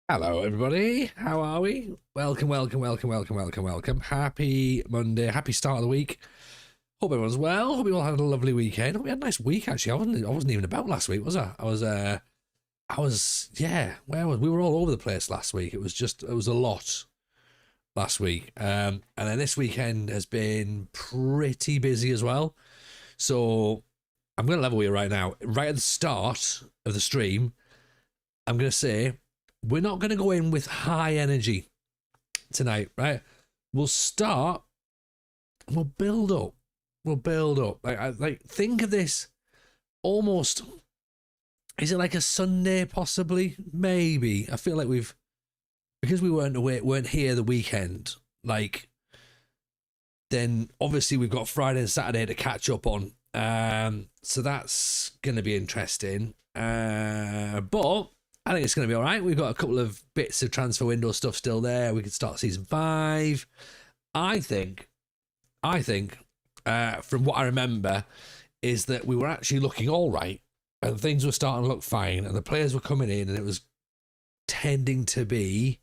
Hello, everybody. How are we? Welcome. Happy Monday. Happy start of the week. Hope everyone's well. Hope you all had a lovely weekend. Hope we had a nice week, actually. I wasn't even about last week, was I? Yeah, we were all over the place last week. It was a lot last week. And then this weekend has been pretty busy as well. So I'm going to level with you right now. Right at the start of the stream, I'm going to say, we're not going to go in with high energy tonight, right? We'll start, we'll build up. Like think of this almost, is it like a Sunday possibly? Maybe. I feel like because we weren't here the weekend, like, then obviously we've got Friday and Saturday to catch up on. So that's going to be interesting. But I think it's going to be all right. We've got a couple of bits of transfer window stuff still there. We could start season 5. I think, from what I remember, is that we were actually looking all right, and things were starting to look fine, and the players were coming in, and it was tending to be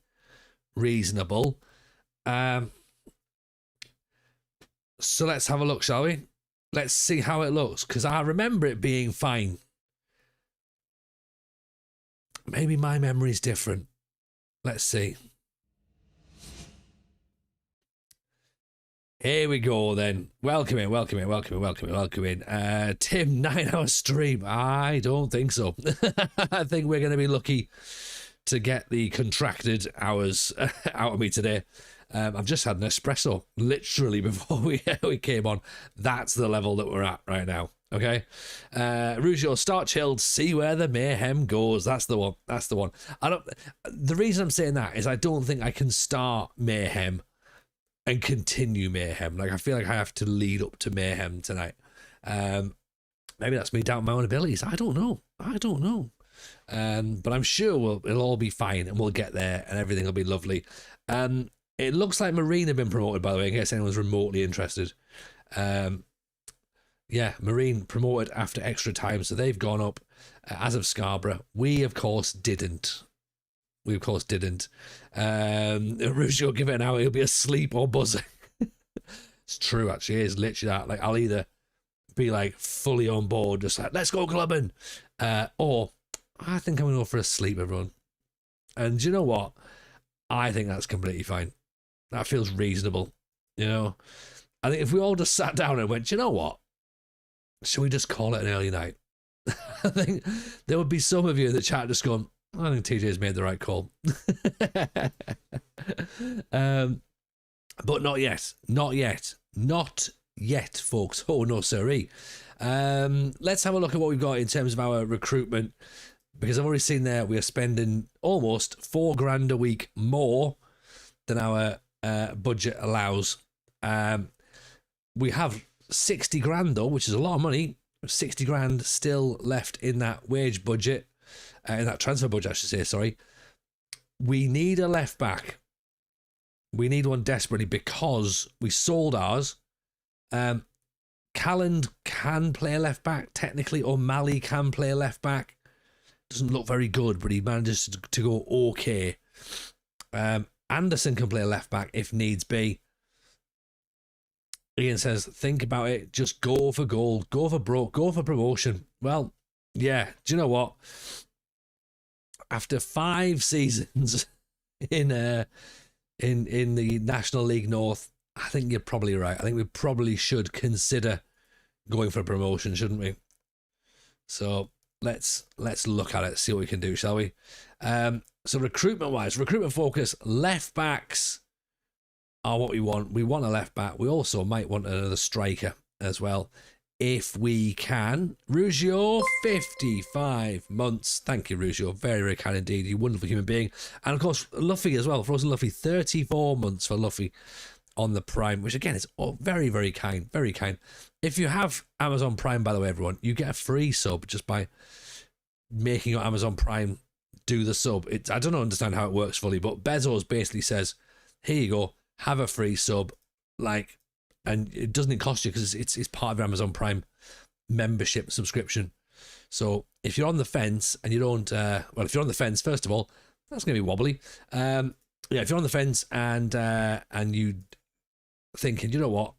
reasonable. So let's have a look, shall we? Let's see how it looks, because I remember it being fine. Maybe my memory's different. Let's see. Here we go then. Welcome in. Tim, 9-hour stream. I don't think so. I think we're going to be lucky to get the contracted hours out of me today. I've just had an espresso literally before we came on. That's the level that we're at right now. Okay, Rugio, start chilled, see where the mayhem goes. That's the one. The reason I'm saying that is I don't think I can start mayhem and continue mayhem. Like, I feel like I have to lead up to mayhem tonight. Maybe that's me doubting my own abilities. I don't know. But I'm sure it'll all be fine, and we'll get there, and everything will be lovely. It looks like Marine have been promoted, by the way, in case anyone's remotely interested. Yeah, Marine promoted after extra time, so they've gone up as of Scarborough. We, of course, didn't. Rugio, give it an hour, he'll be asleep or buzzing. It's true, actually. It is literally that. Like, I'll either be, like, fully on board, just like, let's go clubbing, or I think I'm going to go for a sleep, everyone. And do you know what? I think that's completely fine. That feels reasonable, you know? I think if we all just sat down and went, do you know what? Should we just call it an early night? I think there would be some of you in the chat just going, I think TJ's made the right call. But not yet, folks. Oh, no, sirree. Let's have a look at what we've got in terms of our recruitment, because I've already seen there we are spending almost $4,000 a week more than our budget allows. We have 60 grand though, which is a lot of money. 60 grand still left in that wage budget, in that transfer budget, I should say, sorry. We need a left back. We need one desperately because we sold ours. Calland can play a left back technically, or Mali can play a left back. Doesn't look very good, but he manages to go okay. Anderson can play a left back if needs be. Ian says, think about it. Just go for gold. Go for broke. Go for promotion. Well, yeah. Do you know what? After 5 seasons in the National League North, I think you're probably right. I think we probably should consider going for promotion, shouldn't we? So let's look at it, see what we can do, shall we? So recruitment focus, left backs are what we want. We want a left back. We also might want another striker as well, if we can. Rugio, 55 months. Thank you, Rugio. Very, very kind indeed. You wonderful human being. And of course, Luffy as well. Frozen Luffy, 34 months for Luffy on the Prime, which again is very, very kind. Very kind. If you have Amazon Prime, by the way, everyone, you get a free sub just by making your Amazon Prime do the sub. I don't understand how it works fully, but Bezos basically says, here you go, have a free sub, like, and it doesn't cost you because it's part of your Amazon Prime membership subscription. So if you're on the fence and you don't, if you're on the fence, first of all, That's going to be wobbly. If you're on the fence and you thinking, you know what,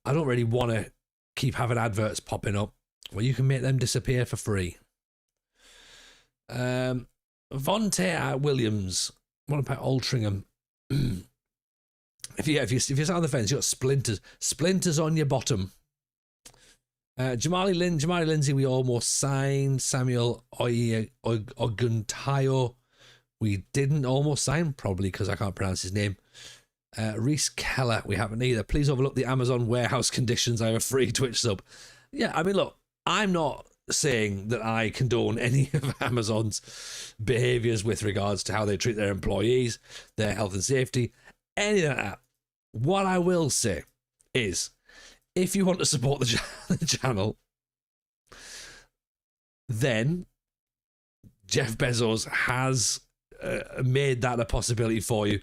I don't really want to keep having adverts popping up, well, you can make them disappear for free. Vontae at Williams, what about Altrincham? If you're sat on the fence, you've got splinters on your bottom. Jamali Lindsay, we almost signed. Samuel Oguntayo, we didn't almost sign, probably because I can't pronounce his name. Reese Keller, we haven't either. Please overlook the Amazon warehouse conditions. I have a free Twitch sub. Yeah, I mean, look, I'm not saying that I condone any of Amazon's behaviours with regards to how they treat their employees, their health and safety, any of that. What I will say is, if you want to support the channel, then Jeff Bezos has made that a possibility for you,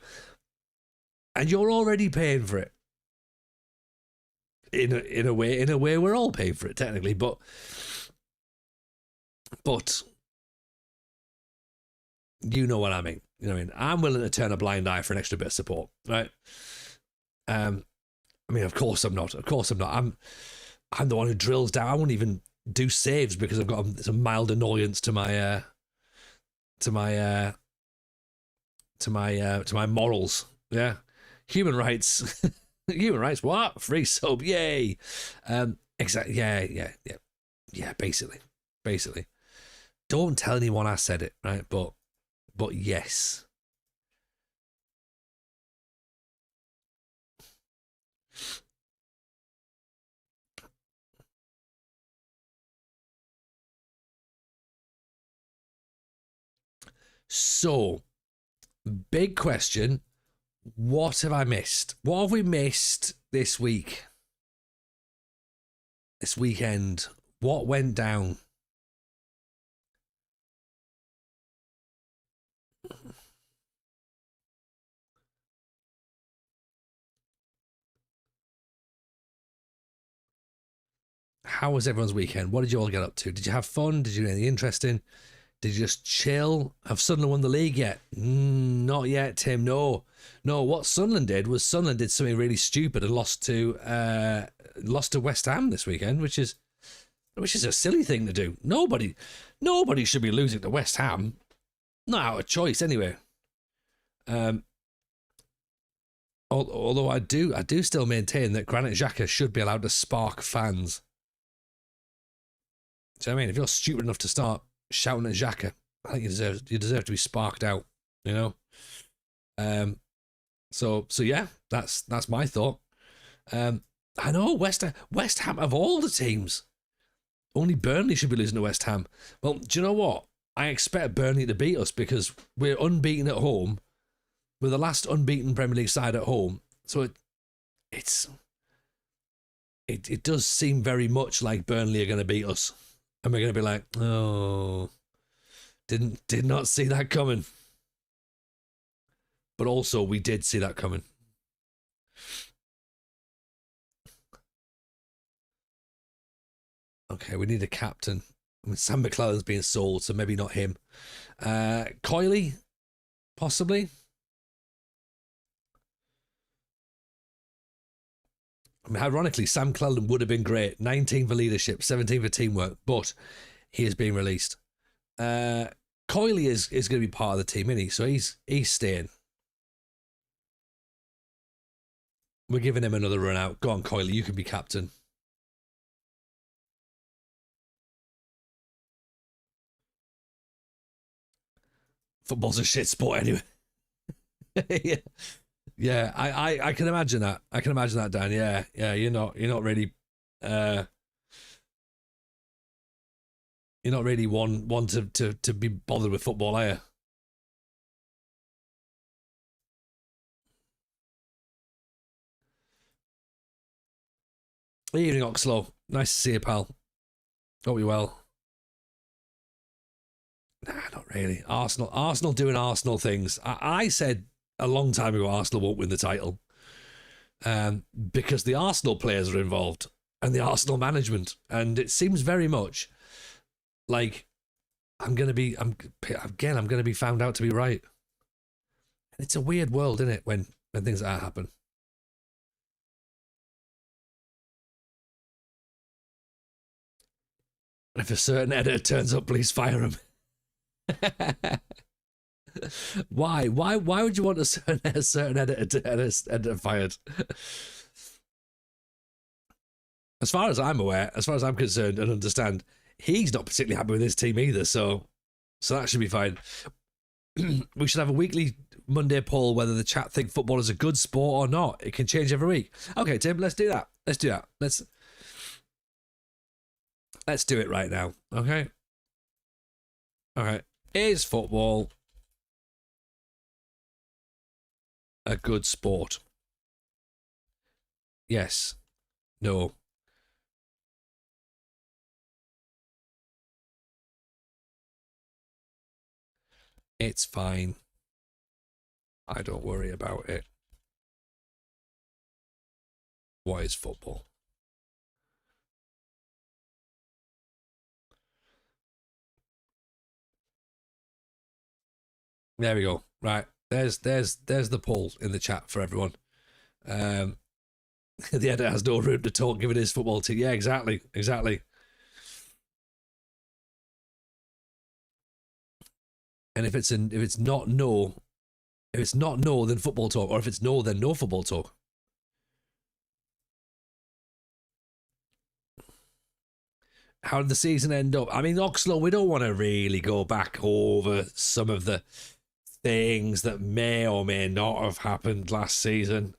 and you're already paying for it. In a way, we're all paying for it technically, but you know what I mean. You know what I mean? I'm willing to turn a blind eye for an extra bit of support, right? I mean, of course I'm not. I'm the one who drills down. I won't even do saves because I've got some mild annoyance to my morals. Yeah, human rights. Human rights. What? Free sub? Yay! Exactly. Yeah. Basically. Don't tell anyone I said it, right? But yes. So, big question. What have I missed? What have we missed this week? This weekend? What went down? How was everyone's weekend? What did you all get up to? Did you have fun? Did you do anything interesting? Did you just chill? Have Sunderland won the league yet? Not yet, Tim. No. What Sunderland did was Sunderland did something really stupid and lost to West Ham this weekend, which is a silly thing to do. Nobody should be losing to West Ham. Not out of choice, anyway. Although I do still maintain that Granit Xhaka should be allowed to spark fans. So I mean, if you're stupid enough to start shouting at Xhaka, I think you deserve to be sparked out, you know. So yeah, that's my thought. I know West Ham of all the teams, only Burnley should be losing to West Ham. Well, do you know what? I expect Burnley to beat us because we're unbeaten at home. We're the last unbeaten Premier League side at home, so it does seem very much like Burnley are going to beat us. And we're going to be like, oh, did not see that coming. But also, we did see that coming. Okay, we need a captain. I mean, Sam McClellan's being sold, so maybe not him. Coyley, possibly. I mean, ironically, Sam McClellan would have been great. 19 for leadership, 17 for teamwork, but he is being released. Coyley is going to be part of the team, isn't he? So he's staying. We're giving him another run out. Go on, Coyley, you can be captain. Football's a shit sport anyway. Yeah, I can imagine that. I can imagine that, Dan. Yeah, you're not really one to be bothered with football, are you? Evening, Oxlow. Nice to see you, pal. Hope you're well. Nah, not really. Arsenal doing Arsenal things. I said a long time ago Arsenal won't win the title because the Arsenal players are involved and the Arsenal management, and it seems very much like I'm going to be found out to be right. And it's a weird world, isn't it, when things like that happen. And if a certain editor turns up, please fire him. Why? Why would you want a certain editor fired? As far as I'm aware, as far as I'm concerned and understand, he's not particularly happy with his team either. So that should be fine. We should have a weekly Monday poll whether the chat think football is a good sport or not. It can change every week. Okay, Tim, let's do that. Let's do that. Let's do it right now. Okay. All right. Is football a good sport? Yes. No. It's fine. I don't worry about it. What is football? There we go. Right. There's the poll in the chat for everyone. The editor has no room to talk given his football team. Yeah, exactly. And if it's not no, then football talk, or if it's no, then no football talk. How did the season end up? I mean, Oxlow, we don't want to really go back over some of the things that may or may not have happened last season.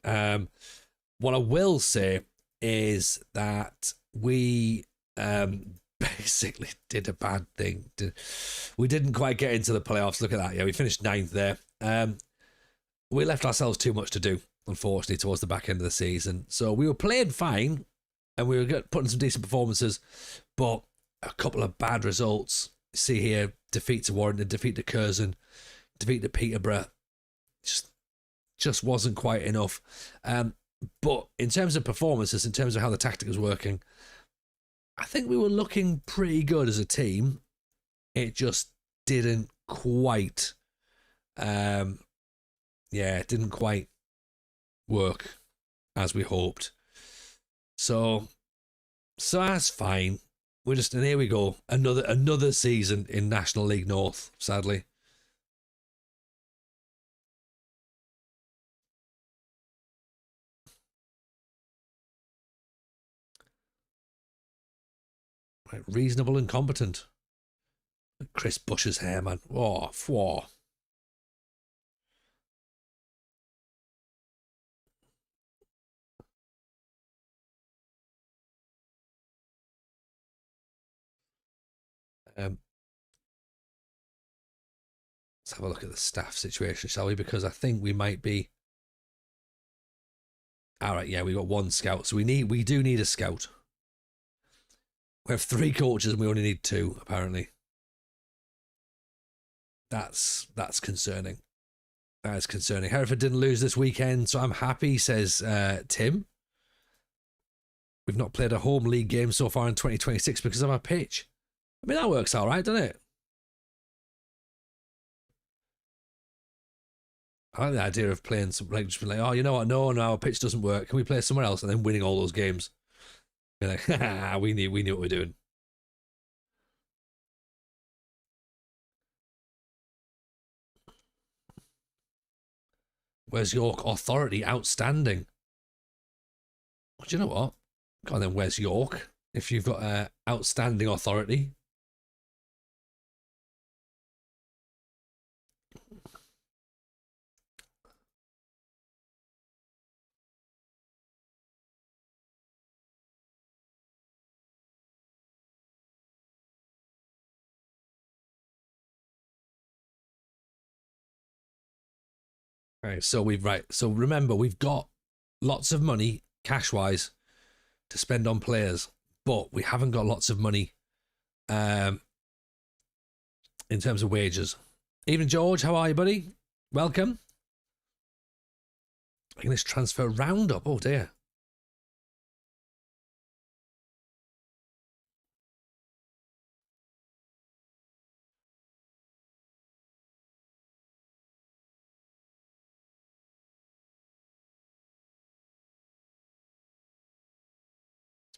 What I will say is that we basically did a bad thing. We didn't quite get into the playoffs. Look at that. Yeah, we finished 9th there. We left ourselves too much to do, unfortunately, towards the back end of the season. So we were playing fine and we were putting some decent performances, but a couple of bad results. See here, defeat to Warrington, defeat to Curzon, defeat to Peterborough. Just wasn't quite enough. But in terms of performances, in terms of how the tactic was working, I think we were looking pretty good as a team. It just didn't quite, it didn't quite work as we hoped. So that's fine. And here we go, another season in National League North. Sadly. Right, reasonable and competent. Chris Bush's hair, man. Oh, whoa. Let's have a look at the staff situation, shall we? Because I think we might be. All right, yeah, we got one scout, so we do need a scout. We have 3 coaches and we only need 2, apparently. That's concerning. That is concerning. Hereford didn't lose this weekend, so I'm happy, says Tim. We've not played a home league game so far in 2026 because of our pitch. I mean, that works all right, doesn't it? I like the idea of playing some, like, just being like, oh, you know what? No, our pitch doesn't work. Can we play somewhere else? And then winning all those games. Be like, we knew what we're doing. Where's York authority? Outstanding. Well, do you know what? God, then where's York? If you've got outstanding authority. Right, so remember, we've got lots of money cash wise to spend on players, but we haven't got lots of money in terms of wages. Even George, how are you, buddy? Welcome. English transfer roundup. Oh dear.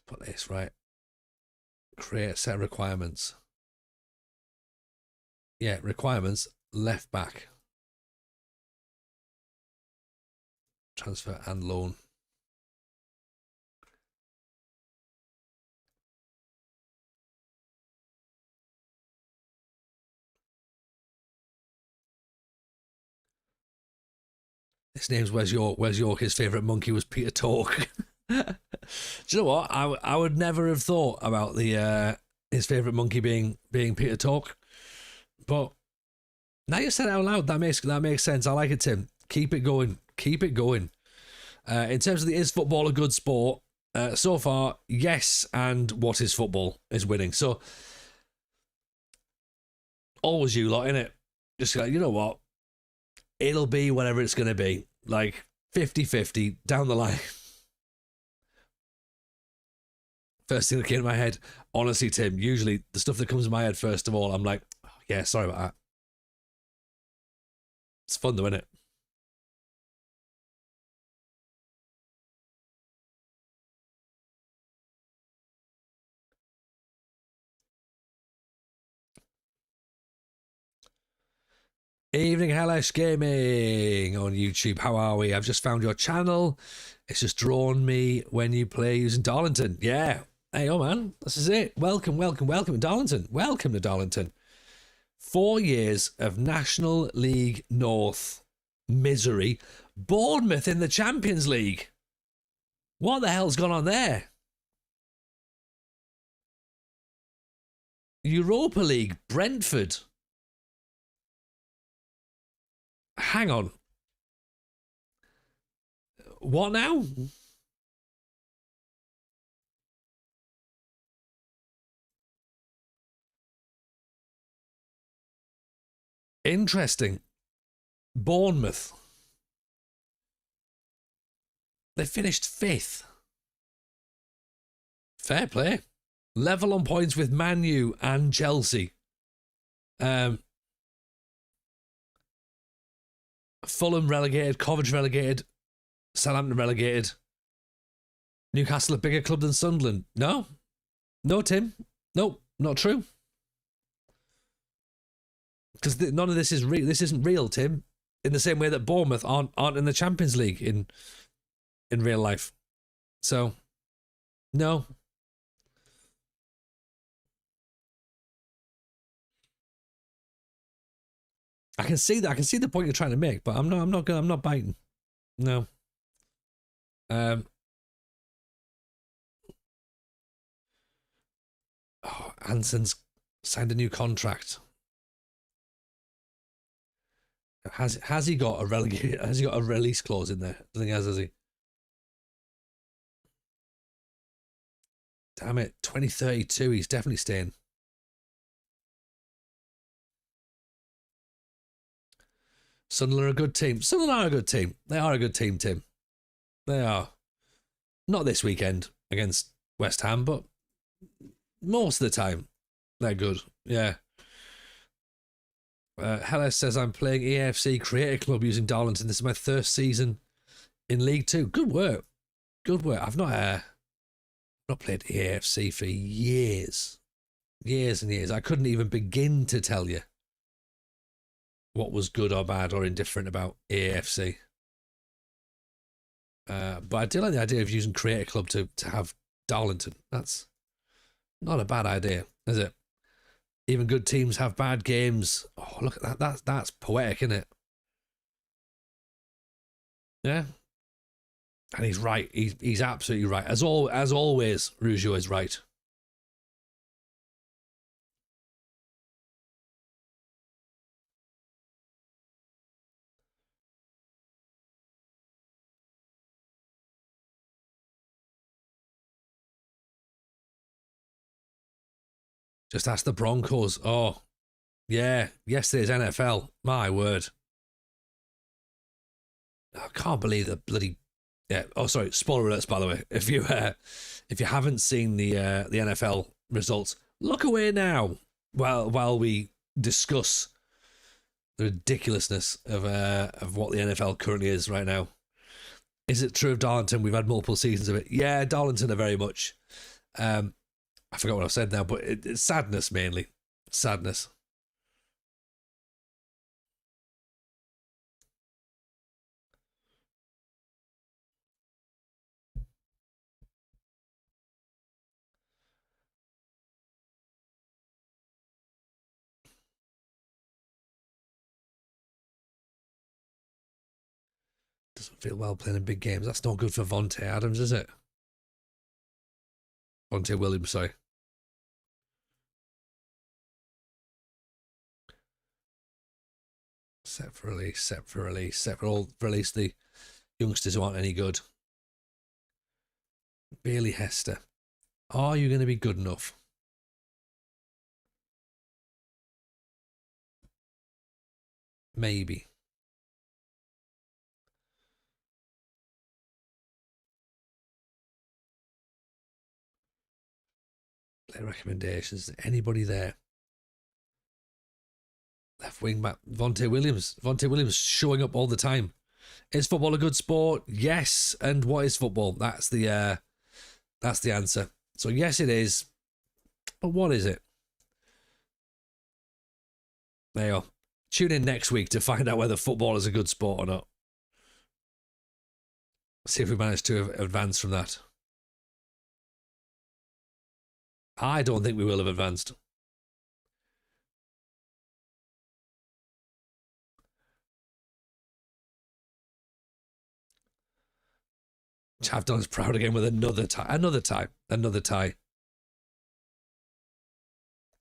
put this right. Create a set of requirements. Yeah, requirements, left back. Transfer and loan. His name's Where's York. His favourite monkey was Peter Tork. Do you know what? I would never have thought about the his favourite monkey being Peter Tork. But now you said it out loud, that makes sense. I like it, Tim. Keep it going. Keep it going. In terms of the is football a good sport? So far, yes, and what is football is winning. So always you lot, innit? Just like, you know what? It'll be whatever it's going to be. Like 50-50 down the line. First thing that came to my head, honestly, Tim, usually the stuff that comes to my head first of all, I'm like, oh, yeah, sorry about that. It's fun though, isn't it? Evening Hellish Gaming on YouTube. How are we? I've just found your channel. It's just drawn me when you play using Darlington. Yeah. Hey, oh man, this is it. Welcome to Darlington. Welcome to Darlington. 4 years of National League North misery. Bournemouth in the Champions League. What the hell's gone on there? Europa League, Brentford. Hang on. What now? Interesting. Bournemouth. They finished 5th. Fair play. Level on points with Man U and Chelsea. Fulham relegated, Coventry relegated, Southampton relegated. Newcastle a bigger club than Sunderland? No, Tim. No, not true. Because none of this is real. This isn't real, Tim. In the same way that Bournemouth aren't in the Champions League in real life. So, no. I can see that. I can see the point you're trying to make, but I'm not biting. No. Anson's signed a new contract. Has he got a relegate? Has he got a release clause in there? I don't think he has he? Damn it, 2032. He's definitely staying. Sunderland are a good team. Sunderland are a good team. They are a good team, Tim. They are. Not this weekend against West Ham, but most of the time they're good. Yeah. Hellas says, I'm playing AFC Creator Club using Darlington. This is my first season in League Two. Good work. Good work. I've not played AFC for years. Years and years. I couldn't even begin to tell you what was good or bad or indifferent about AFC. But I do like the idea of using Creator Club to have Darlington. That's not a bad idea, is it? Even good teams have bad games. Oh, look at that. That's poetic, isn't it? Yeah. And he's right. He's absolutely right. As always, Rougeau is right. Just ask the Broncos. Oh, yeah. Yesterday's NFL. My word. I can't believe the bloody. Yeah. Oh, sorry. Spoiler alerts, by the way. If you haven't seen the NFL results, look away now. While we discuss the ridiculousness of what the NFL currently is right now. Is it true of Darlington? We've had multiple seasons of it. Yeah, Darlington are very much I forgot what I said now, but it's sadness mainly. Sadness. Doesn't feel well playing in big games. That's not good for Vontae Adams, is it? Vontae Williams, sorry. Set for release, set for release, set for release the youngsters who aren't any good. Bailey Hester. Are you going to be good enough? Maybe. Play recommendations. Anybody there? Left wing back. Vontae Williams. Vontae Williams showing up all the time. Is football a good sport? Yes. And what is football? That's the answer. So yes, it is. But what is it? There you go. Tune in next week to find out whether football is a good sport or not. See if we manage to advance from that. I don't think we will have advanced. Chavdon's proud again with another tie. Another tie.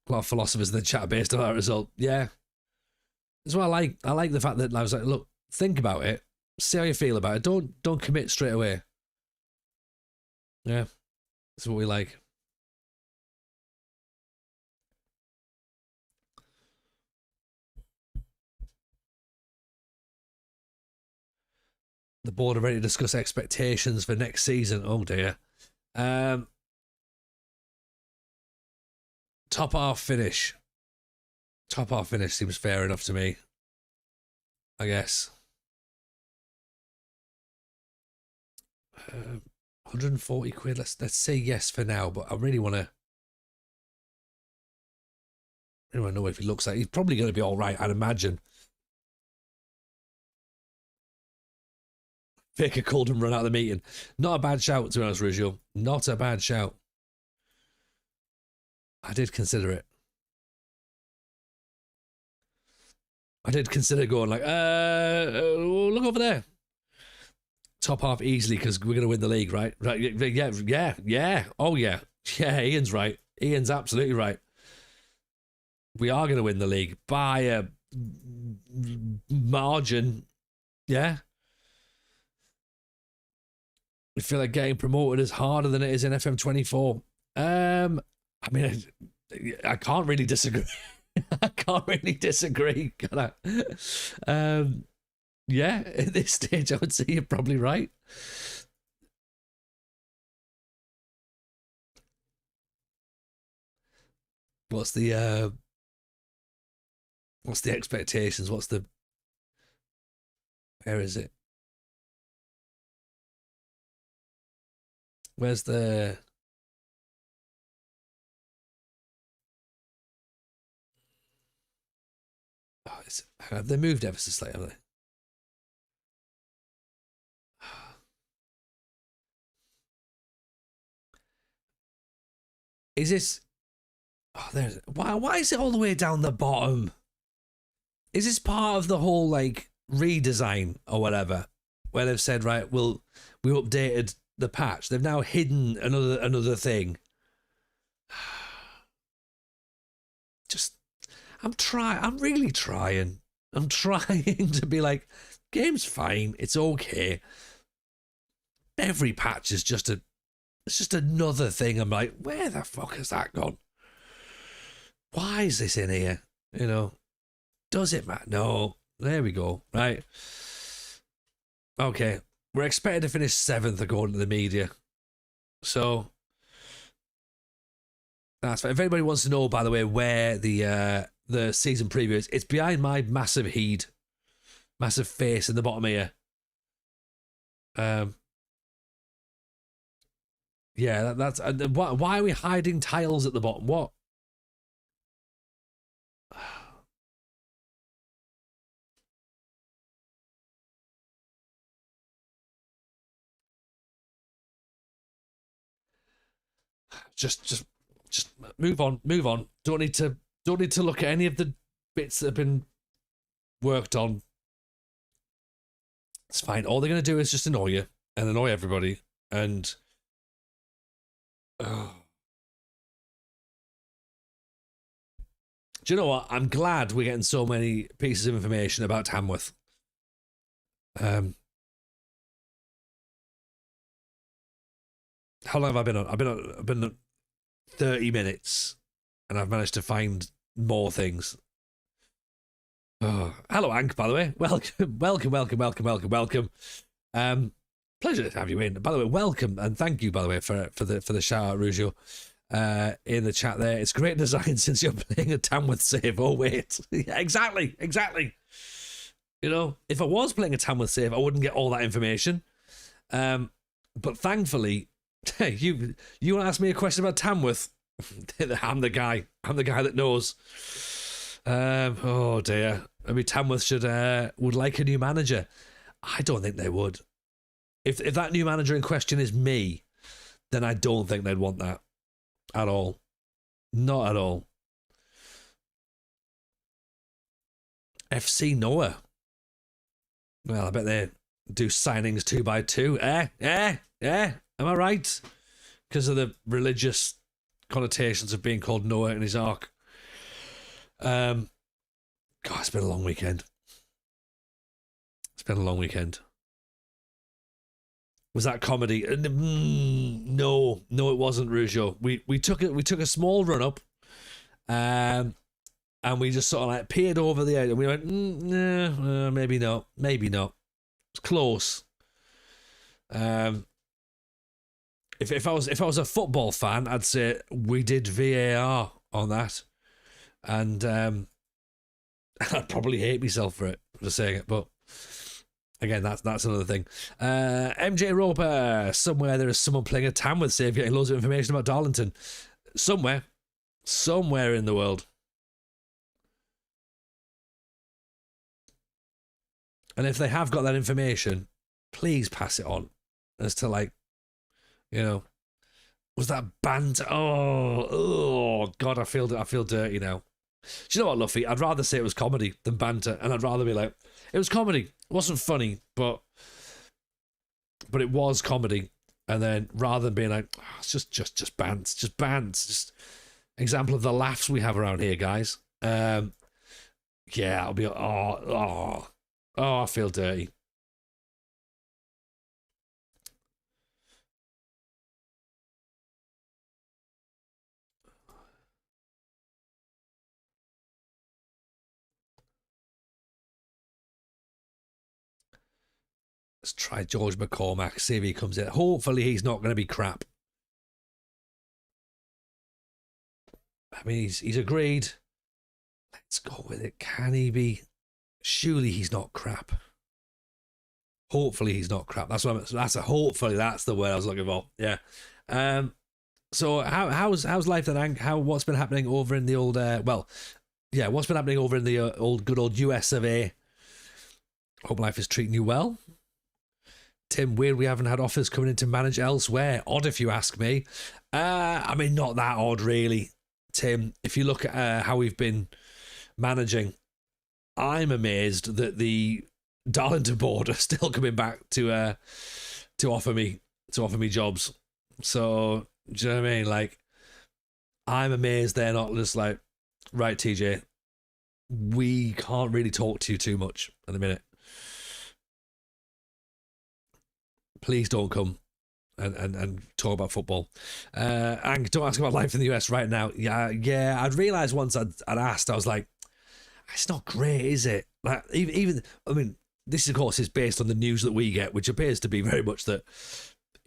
A lot of philosophers in the chat based on that result. Yeah. That's what I like. I like the fact that I was like, look, think about it. See how you feel about it. Don't commit straight away. Yeah. That's what we like. The board are ready to discuss expectations for next season. Oh dear. Top half finish. Top half finish seems fair enough to me, I guess. 140 quid. Let's say yes for now, but I really want to. I don't know if he looks like he's probably going to be all right, I'd imagine. Fake a cold and run out of the meeting. Not a bad shout, to be honest, Rizio. Not a bad shout. I did consider it. I did consider going like, look over there. Top half easily because we're going to win the league, right? Right? Yeah. Oh, yeah. Yeah, Ian's right. Ian's absolutely right. We are going to win the league by a margin. Yeah. I feel like getting promoted is harder than it is in FM24. I mean, I can't really disagree. I can't really disagree, can I? Yeah, at this stage, I would say you're probably right. What's the expectations? Where is it? Where's the... Oh, have they moved ever so slightly, have they? Is this... Oh, there's... Why is it all the way down the bottom? Is this part of the whole, like, redesign or whatever? Where they've said, right, we updated the patch. They've now hidden another thing. Just... I'm really trying. I'm trying to be like, game's fine. It's okay. Every patch is just another thing. I'm like, where the fuck has that gone? Why is this in here? You know, does it matter? No. There we go. Right. Okay. We're expected to finish 7th according to the media. So that's fine. If anybody wants to know, by the way, where the season preview is, it's behind my massive face in the bottom here. Yeah, that's why are we hiding tiles at the bottom? What? Just move on, move on. Don't need to look at any of the bits that have been worked on. It's fine. All they're gonna do is just annoy you and annoy everybody. And do you know what? I'm glad we're getting so many pieces of information about Tamworth. How long have I been on? I've been on 30 minutes, and I've managed to find more things. Oh, hello, Ank, by the way. Welcome. Pleasure to have you in. By the way, welcome and thank you, by the way, for the shout out, Rujo, in the chat there. It's great design since you're playing a Tamworth save. Oh wait, yeah, exactly. You know, if I was playing a Tamworth save, I wouldn't get all that information. But thankfully, you want to ask me a question about Tamworth? I'm the guy that knows. Oh dear. Maybe Tamworth would like a new manager. I don't think they would. If that new manager in question is me, then I don't think they'd want that at all. Not at all. FC Noah. Well, I bet they do signings 2x2. Am I right? Because of the religious connotations of being called Noah and his ark. God, it's been a long weekend. Was that comedy? No, it wasn't, Rougeau. We took a small run up, and we just sort of like peered over the edge, and we went, nah, maybe not. It's close. If I was a football fan, I'd say we did VAR on that, and I'd probably hate myself for saying it, but. Again, that's another thing. MJ Roper, somewhere there is someone playing a Tamworth save, getting loads of information about Darlington. Somewhere in the world. And if they have got that information, please pass it on. As to, like, you know, was that banter? Oh God, I feel dirty now. Do you know what, Luffy? I'd rather say it was comedy than banter, and I'd rather be like, it was comedy. It wasn't funny, but it was comedy. And then rather than being like, it's just bants, just example of the laughs we have around here, guys. Yeah, I'll be I feel dirty. Let's try George McCormack, see if he comes in. Hopefully he's not going to be crap. I mean, he's agreed. Let's go with it. Can he be? Surely he's not crap. Hopefully he's not crap. Hopefully that's the word I was looking for. Yeah. So how's life then, Hank? What's been happening over in the old what's been happening over in the good old US of A? Hope life is treating you well. Tim, weird we haven't had offers coming in to manage elsewhere. Odd if you ask me. I mean, not that odd really, Tim. If you look at how we've been managing, I'm amazed that the Darlington board are still coming back to offer me jobs. So, do you know what I mean? Like, I'm amazed they're not just like, right, TJ, we can't really talk to you too much at the minute. Please don't come and talk about football. And don't ask about life in the US right now. Yeah. I'd realised once I'd asked, I was like, it's not great, is it? Like, even I mean, this of course is based on the news that we get, which appears to be very much that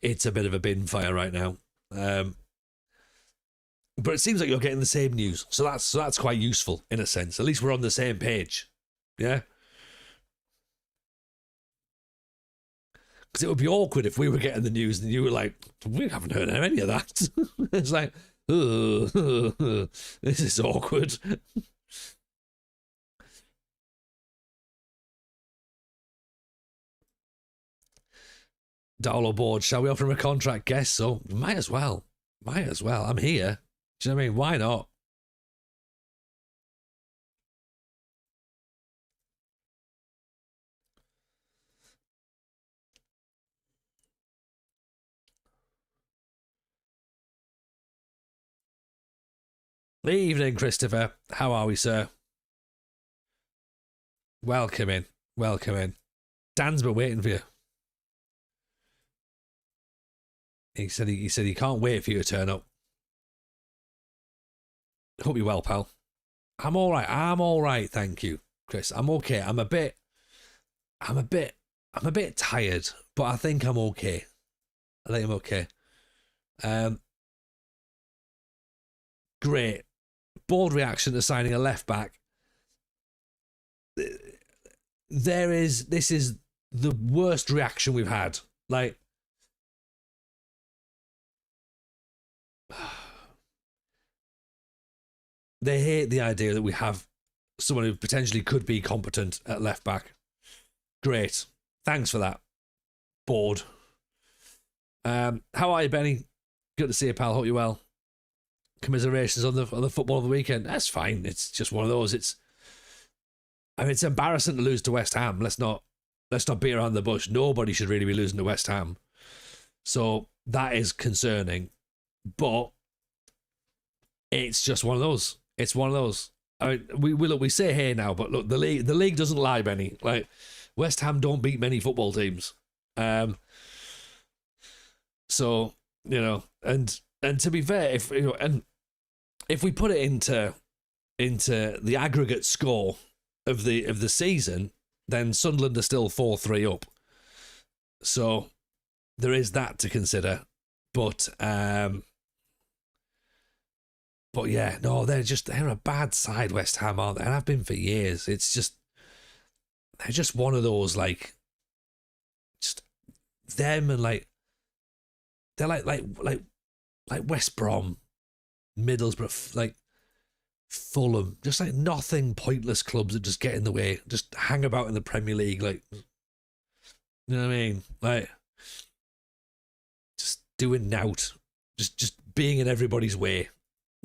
it's a bit of a bin fire right now. But it seems like you're getting the same news, so that's quite useful in a sense. At least we're on the same page. Yeah. Because it would be awkward if we were getting the news and you were like, we haven't heard any of that. It's like, this is awkward. Dowlow board, shall we offer him a contract? Guess so. Might as well. Might as well. I'm here. Do you know what I mean? Why not? Evening, Christopher. How are we, sir? Welcome in. Welcome in. Dan's been waiting for you. He said he can't wait for you to turn up. Hope you're well, pal. I'm all right. I'm all right, thank you, Chris. I'm okay. I'm a bit tired, but I think I'm okay. I think I'm okay. Great. Bold reaction to signing a left back. This is the worst reaction we've had. Like, they hate the idea that we have someone who potentially could be competent at left back. Great. Thanks for that. Bored. How are you, Benny? Good to see you, pal. Hope you're well. Commiserations on the football of the weekend. That's fine. It's just one of those. It's embarrassing to lose to West Ham. Let's not beat around the bush. Nobody should really be losing to West Ham. So that is concerning. But it's just one of those. It's one of those. I mean, we say here now, but look, the league doesn't lie, Benny. Like, West Ham don't beat many football teams. So, you know, and to be fair, if we put it into the aggregate score of the season, then Sunderland are still 4-3 up. So there is that to consider. But yeah, no, they're a bad side, West Ham, aren't they? And have been for years. It's just, they're just one of those, like, just them, and like, they're like West Brom, Middlesbrough, like Fulham, just like nothing, pointless clubs that just get in the way, just hang about in the Premier League, like, you know what I mean? Like, just doing nout, just being in everybody's way.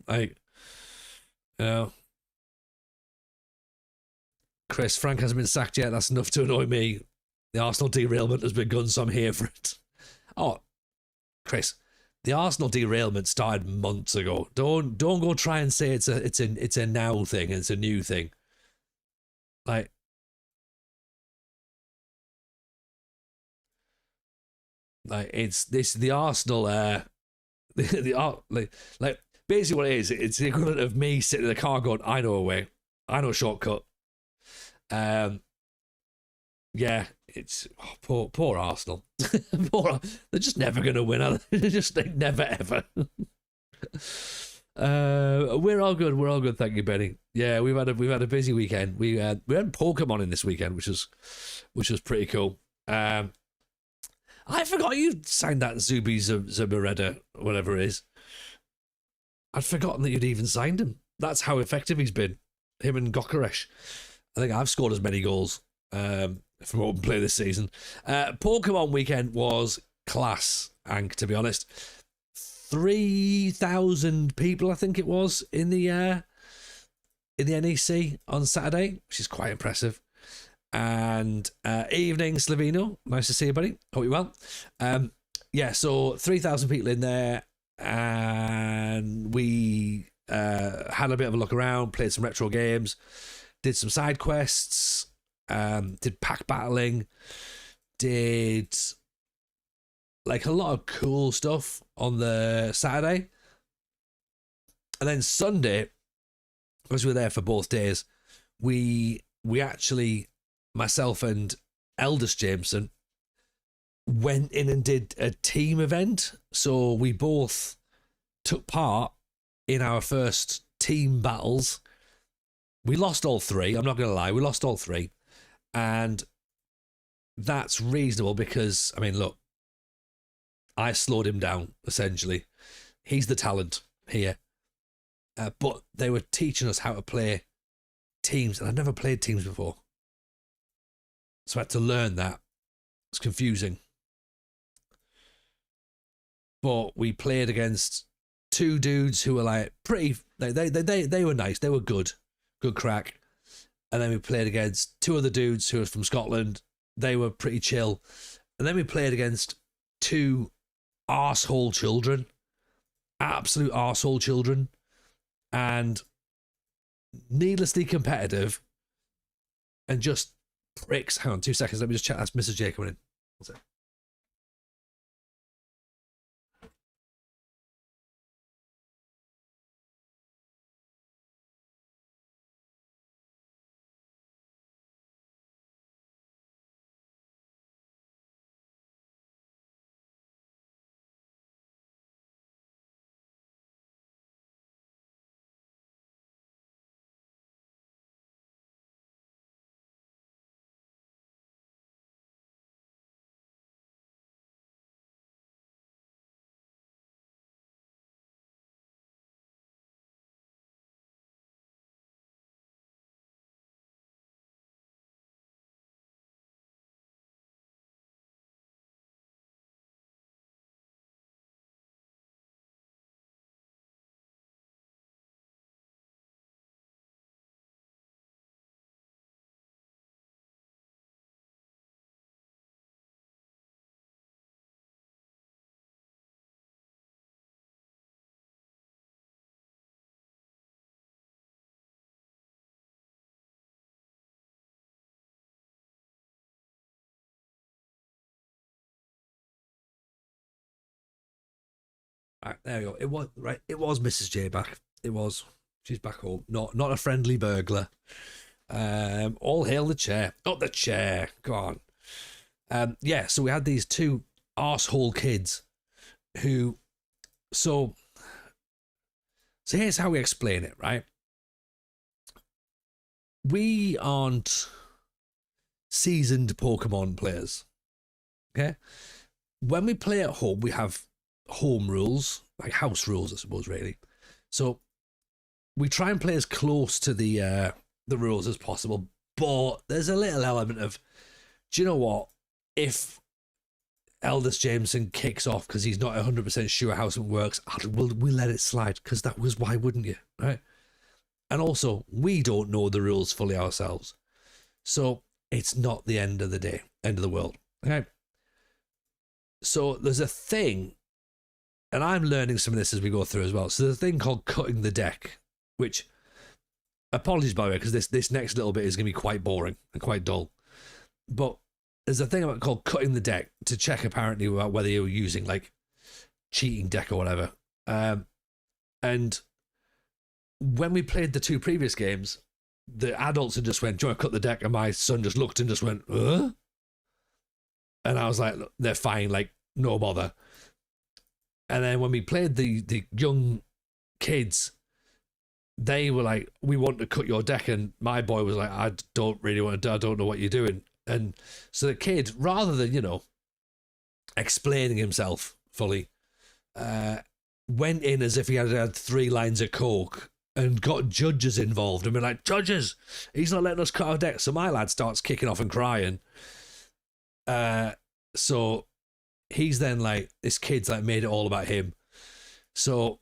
Like, you know, Chris, Frank hasn't been sacked yet. That's enough to annoy me. The Arsenal derailment has begun, so I'm here for it. Oh, Chris, the Arsenal derailment started months ago. Don't go try and say it's a now thing. It's a new thing. Like it's this the Arsenal like basically what it is. It's the equivalent of me sitting in the car going, I know a way, I know a shortcut. Yeah, it's poor Arsenal. They're just never going to win, are they? They're just like, never ever. We're all good. We're all good. Thank you, Benny. Yeah, we've had a busy weekend. We had Pokemon in this weekend, which was pretty cool. I forgot you signed that Zuby Zabareda, whatever it is. I'd forgotten that you'd even signed him. That's how effective he's been. Him and Gokaresh. I think I've scored as many goals from open play this season. Pokemon weekend was class, Ank, to be honest. 3,000 people, I think it was, in the NEC on Saturday, which is quite impressive. And evening, Sloveno. Nice to see you, buddy. Hope you're well. Yeah, so 3,000 people in there, and we had a bit of a look around, played some retro games, did some side quests, did pack battling, did like a lot of cool stuff on the Saturday. And then Sunday, because we were there for both days, we actually, myself and Eldest Jameson, went in and did a team event. So we both took part in our first team battles. We lost all three. I'm not going to lie. We lost all three. And that's reasonable because, I mean, look, I slowed him down, essentially. He's the talent here. But they were teaching us how to play teams, and I'd never played teams before. So I had to learn that. It's confusing. But we played against two dudes who were like pretty, they were nice, they were good crack. And then we played against two other dudes who were from Scotland. They were pretty chill. And then we played against two arsehole children, absolute arsehole children, and needlessly competitive and just pricks. Hang on 2 seconds. Let me just check. That's Mrs. J coming in. What's it? Right, there we go. It was right. It was Mrs. J back. It was. She's back home. Not a friendly burglar. All hail the chair. Not the chair. Go on. Yeah. So we had these two arsehole kids who. So here's how we explain it. Right. We aren't seasoned Pokemon players. Okay. When we play at home, we have home rules, like house rules, I suppose, really. So we try and play as close to the rules as possible, but there's a little element of, do you know what? If Eldest Jameson kicks off because he's not 100% sure how something works, we'll let it slide, because that was, why wouldn't you, right? And also, we don't know the rules fully ourselves, so it's not the end of the day, end of the world, okay? So there's a thing, and I'm learning some of this as we go through as well. So there's a thing called cutting the deck, which, apologies by the way, because this next little bit is going to be quite boring and quite dull. But there's a thing called cutting the deck to check apparently about whether you're using like cheating deck or whatever. And when we played the two previous games, the adults had just went, "Do you want to cut the deck?" And my son just looked and just went, "Huh?" And I was like, "Look, they're fine, like no bother." And then when we played the young kids, they were like, "We want to cut your deck," and my boy was like, "I don't really want to. I don't know what you're doing." And so the kid, rather than, you know, explaining himself fully, went in as if he had 3 lines of coke and got judges involved and been like, "Judges, he's not letting us cut our deck." So my lad starts kicking off and crying. So he's then like, this kid's like made it all about him. So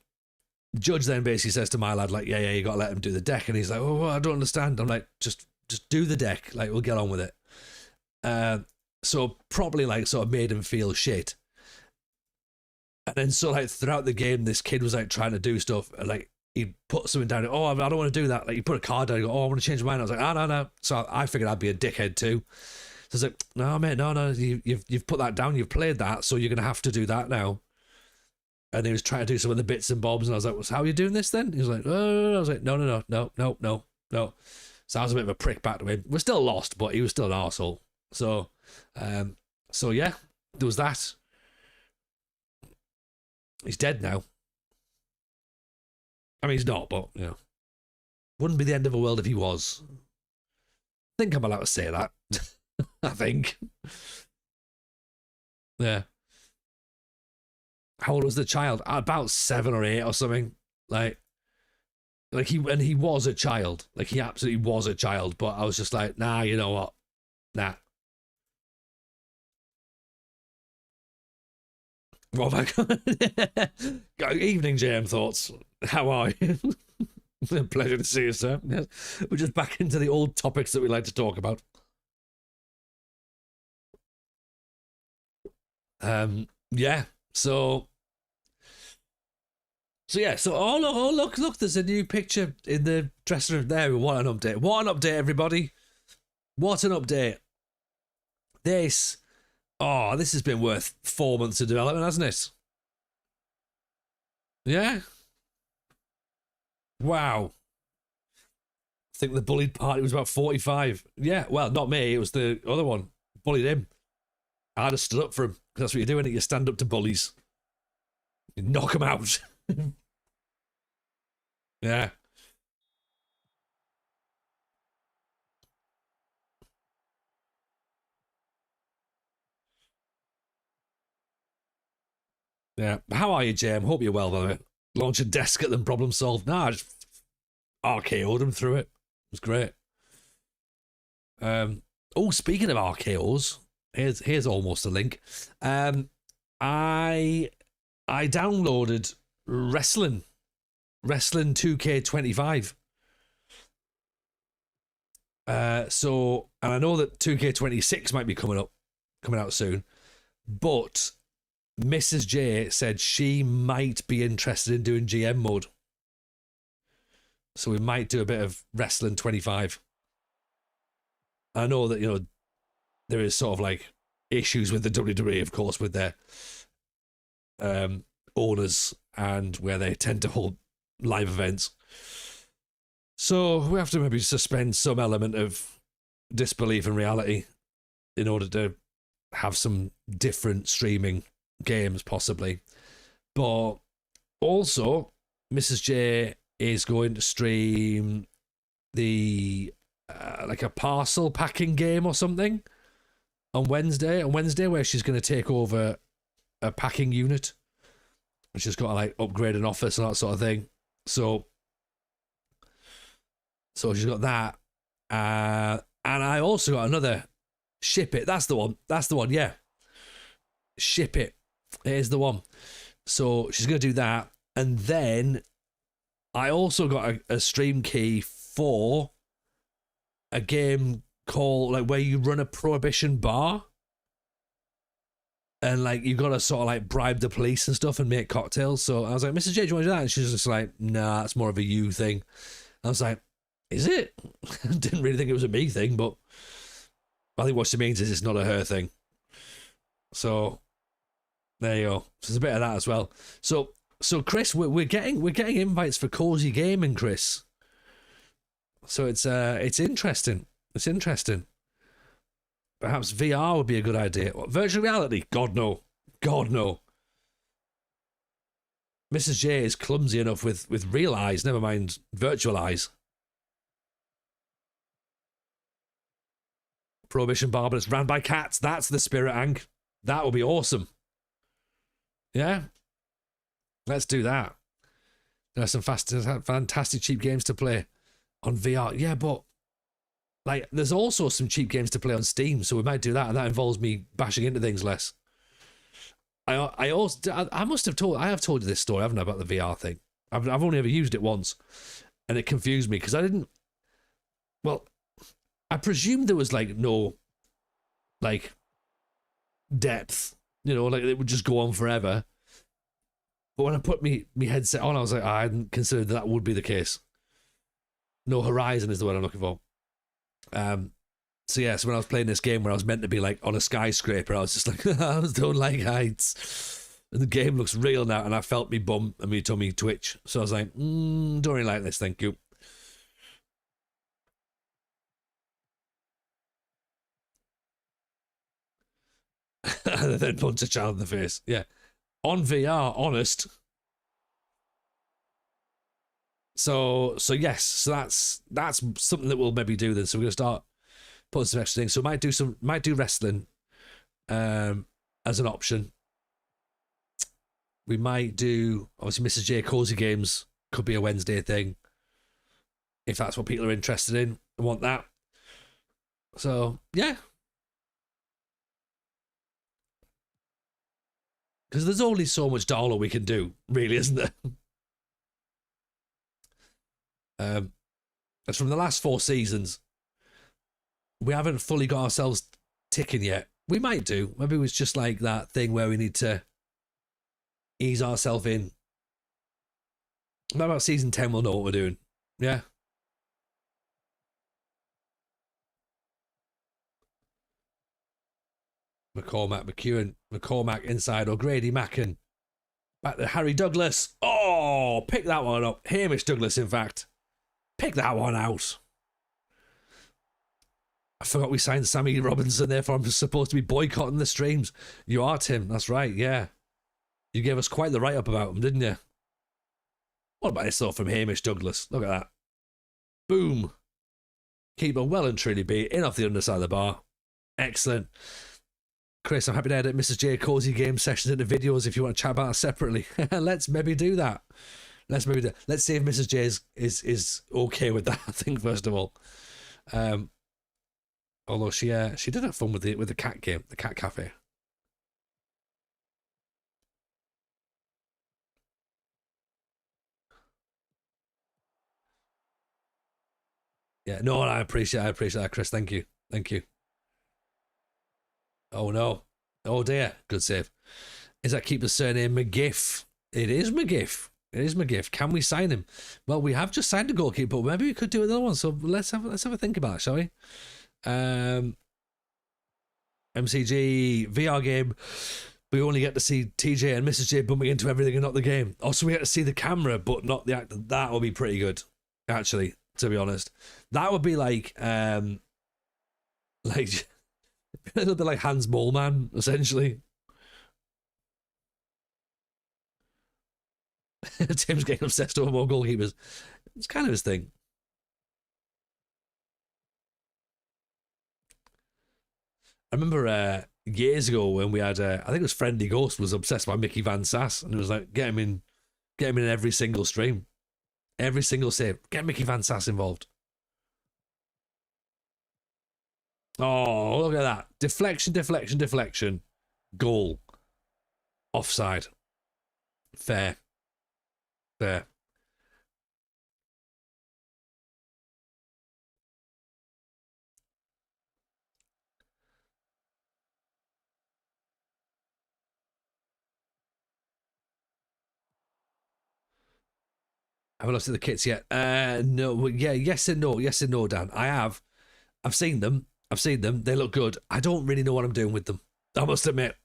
the judge then basically says to my lad, like, yeah, you got to let him do the deck. And he's like, "Oh, I don't understand." I'm like, just do the deck. Like, we'll get on with it. So probably like sort of made him feel shit. And then so like throughout the game, this kid was like trying to do stuff, and like he put something down. "Oh, I don't want to do that." Like, he put a card down. He go, "Oh, I want to change my mind." I was like, "Oh, no. So I figured I'd be a dickhead too. So I was like, "No, mate, no. You've put that down. You've played that, so you're gonna have to do that now." And he was trying to do some of the bits and bobs, and I was like, "Well, so how are you doing this then?" He was like, "Oh." I was like, No. So I was a bit of a prick back to him. We're still lost, but he was still an arsehole. So yeah, there was that. He's dead now. I mean, he's not, but, you know, wouldn't be the end of the world if he was. I think I'm allowed to say that. I think. Yeah. How old was the child? About 7 or 8 or something. He was a child. Like, he absolutely was a child. But I was just like, nah, you know what? Nah. What have I got? Evening, JM Thoughts. How are you? Pleasure to see you, sir. Yes. We're just back into the old topics that we like to talk about. Yeah. So yeah. So look. There's a new picture in the dressing room there. What an update! What an update, everybody! What an update! This has been worth 4 months of development, hasn't it? Yeah. Wow. I think the bullied party was about 45. Yeah, well, not me. It was the other one. Bullied him. I'd have stood up for him, because that's what you're doing. You stand up to bullies. You knock them out. Yeah. Yeah. How are you, Jam? Hope you're well, by the way. Launch a desk at them, problem solved. Nah, I just RKO'd them through it. It was great. Speaking of RKOs, here's almost a link. I downloaded Wrestling 2K25. And I know that 2K26 might be coming out soon, but Mrs. J said she might be interested in doing GM mode. So we might do a bit of Wrestling 25. I know that, there is sort of like issues with the WWE, of course, with their owners and where they tend to hold live events. So we have to maybe suspend some element of disbelief in reality in order to have some different streaming games, possibly. But also, Mrs. J is going to stream the like a parcel packing game or something on Wednesday, where she's going to take over a packing unit. She's got to like upgrade an office and that sort of thing. So she's got that. And I also got another Ship It. That's the one. Yeah. Ship It. Here's the one. So she's going to do that. And then I also got a stream key for a game called, like, where you run a prohibition bar. And, like, you've got to sort of, like, bribe the police and stuff and make cocktails. So I was like, Mrs. J, do you want to do that? And she's just like, nah, that's more of a you thing. I was like, is it? I didn't really think it was a me thing, but I think what she means is it's not a her thing. So there you go. So there's a bit of that as well. So Chris, we're getting invites for cozy gaming, Chris. So it's interesting. It's interesting. Perhaps VR would be a good idea. What, virtual reality? God no. Mrs. J is clumsy enough with real eyes, never mind virtual eyes. Prohibition bar, but it's ran by cats. That's the spirit, Ang. That would be awesome. Yeah? Let's do that. There are some fantastic cheap games to play on VR. Yeah, but like, there's also some cheap games to play on Steam, so we might do that, and that involves me bashing into things less. I have told you this story, haven't I, about the VR thing. I've only ever used it once, and it confused me because I presumed there was like no like depth, like it would just go on forever. But when I put me headset on, I was like, I hadn't considered that would be the case. No horizon is the word I'm looking for. So when I was playing this game where I was meant to be like on a skyscraper, I was just like, I don't like heights. And the game looks real now, and I felt me bum and me tummy twitch. So I was like, don't really like this, thank you. And then punch a child in the face. Yeah. On VR, honest. So yes, so that's something that we'll maybe do then. So we're gonna start putting some extra things. So might do wrestling. as an option. We might do, obviously, Mrs. J Cozy Games could be a Wednesday thing if that's what people are interested in and want that. So, yeah. Because there's only so much Darlow we can do, really, isn't there? As from the last 4 seasons, we haven't fully got ourselves ticking yet. We might do. Maybe it was just like that thing where we need to ease ourselves in. Maybe about season 10 we'll know what we're doing. Yeah. McCormack, McEwen, McCormack inside O'Grady, Macken. Back to Harry Douglas. Oh, pick that one up. Hamish Douglas, in fact. Pick that one out. I forgot we signed Sammy Robinson, therefore I'm supposed to be boycotting the streams. You are, Tim. That's right, yeah. You gave us quite the write-up about him, didn't you? What about this, though, from Hamish Douglas? Look at that. Boom. Keeper well and truly beat. In off the underside of the bar. Excellent. Chris, I'm happy to edit Mrs. J Cozy game sessions into videos if you want to chat about it separately. Let's maybe do that. Let's see if Mrs. J is okay with that, I think, first of all. Although she did have fun with the cat game, the cat cafe. Yeah, no, I appreciate that, Chris. Thank you. Oh no. Oh dear. Good save. Is that keeper's surname McGiff? It is McGiff. Can we sign him? Well, we have just signed a goalkeeper, but maybe we could do another one. So let's have a think about it, shall we? MCG VR game. We only get to see TJ and Mrs. J bumping into everything and not the game. Also, we get to see the camera, but not the actor. That would be pretty good, actually. To be honest, that would be like a little bit like Hans Moleman, essentially. Tim's getting obsessed over more goalkeepers. It's kind of his thing. I remember years ago when we had, I think it was Friendly Ghost was obsessed by Mickey Van Sass, and it was like, get him in every single stream. Every single save. Get Mickey Van Sass involved. Oh, look at that. Deflection. Goal. Offside. Fair. Haven't looked at the kits yet. No. Yeah. Yes and no, Dan. I have. I've seen them. They look good. I don't really know what I'm doing with them, I must admit.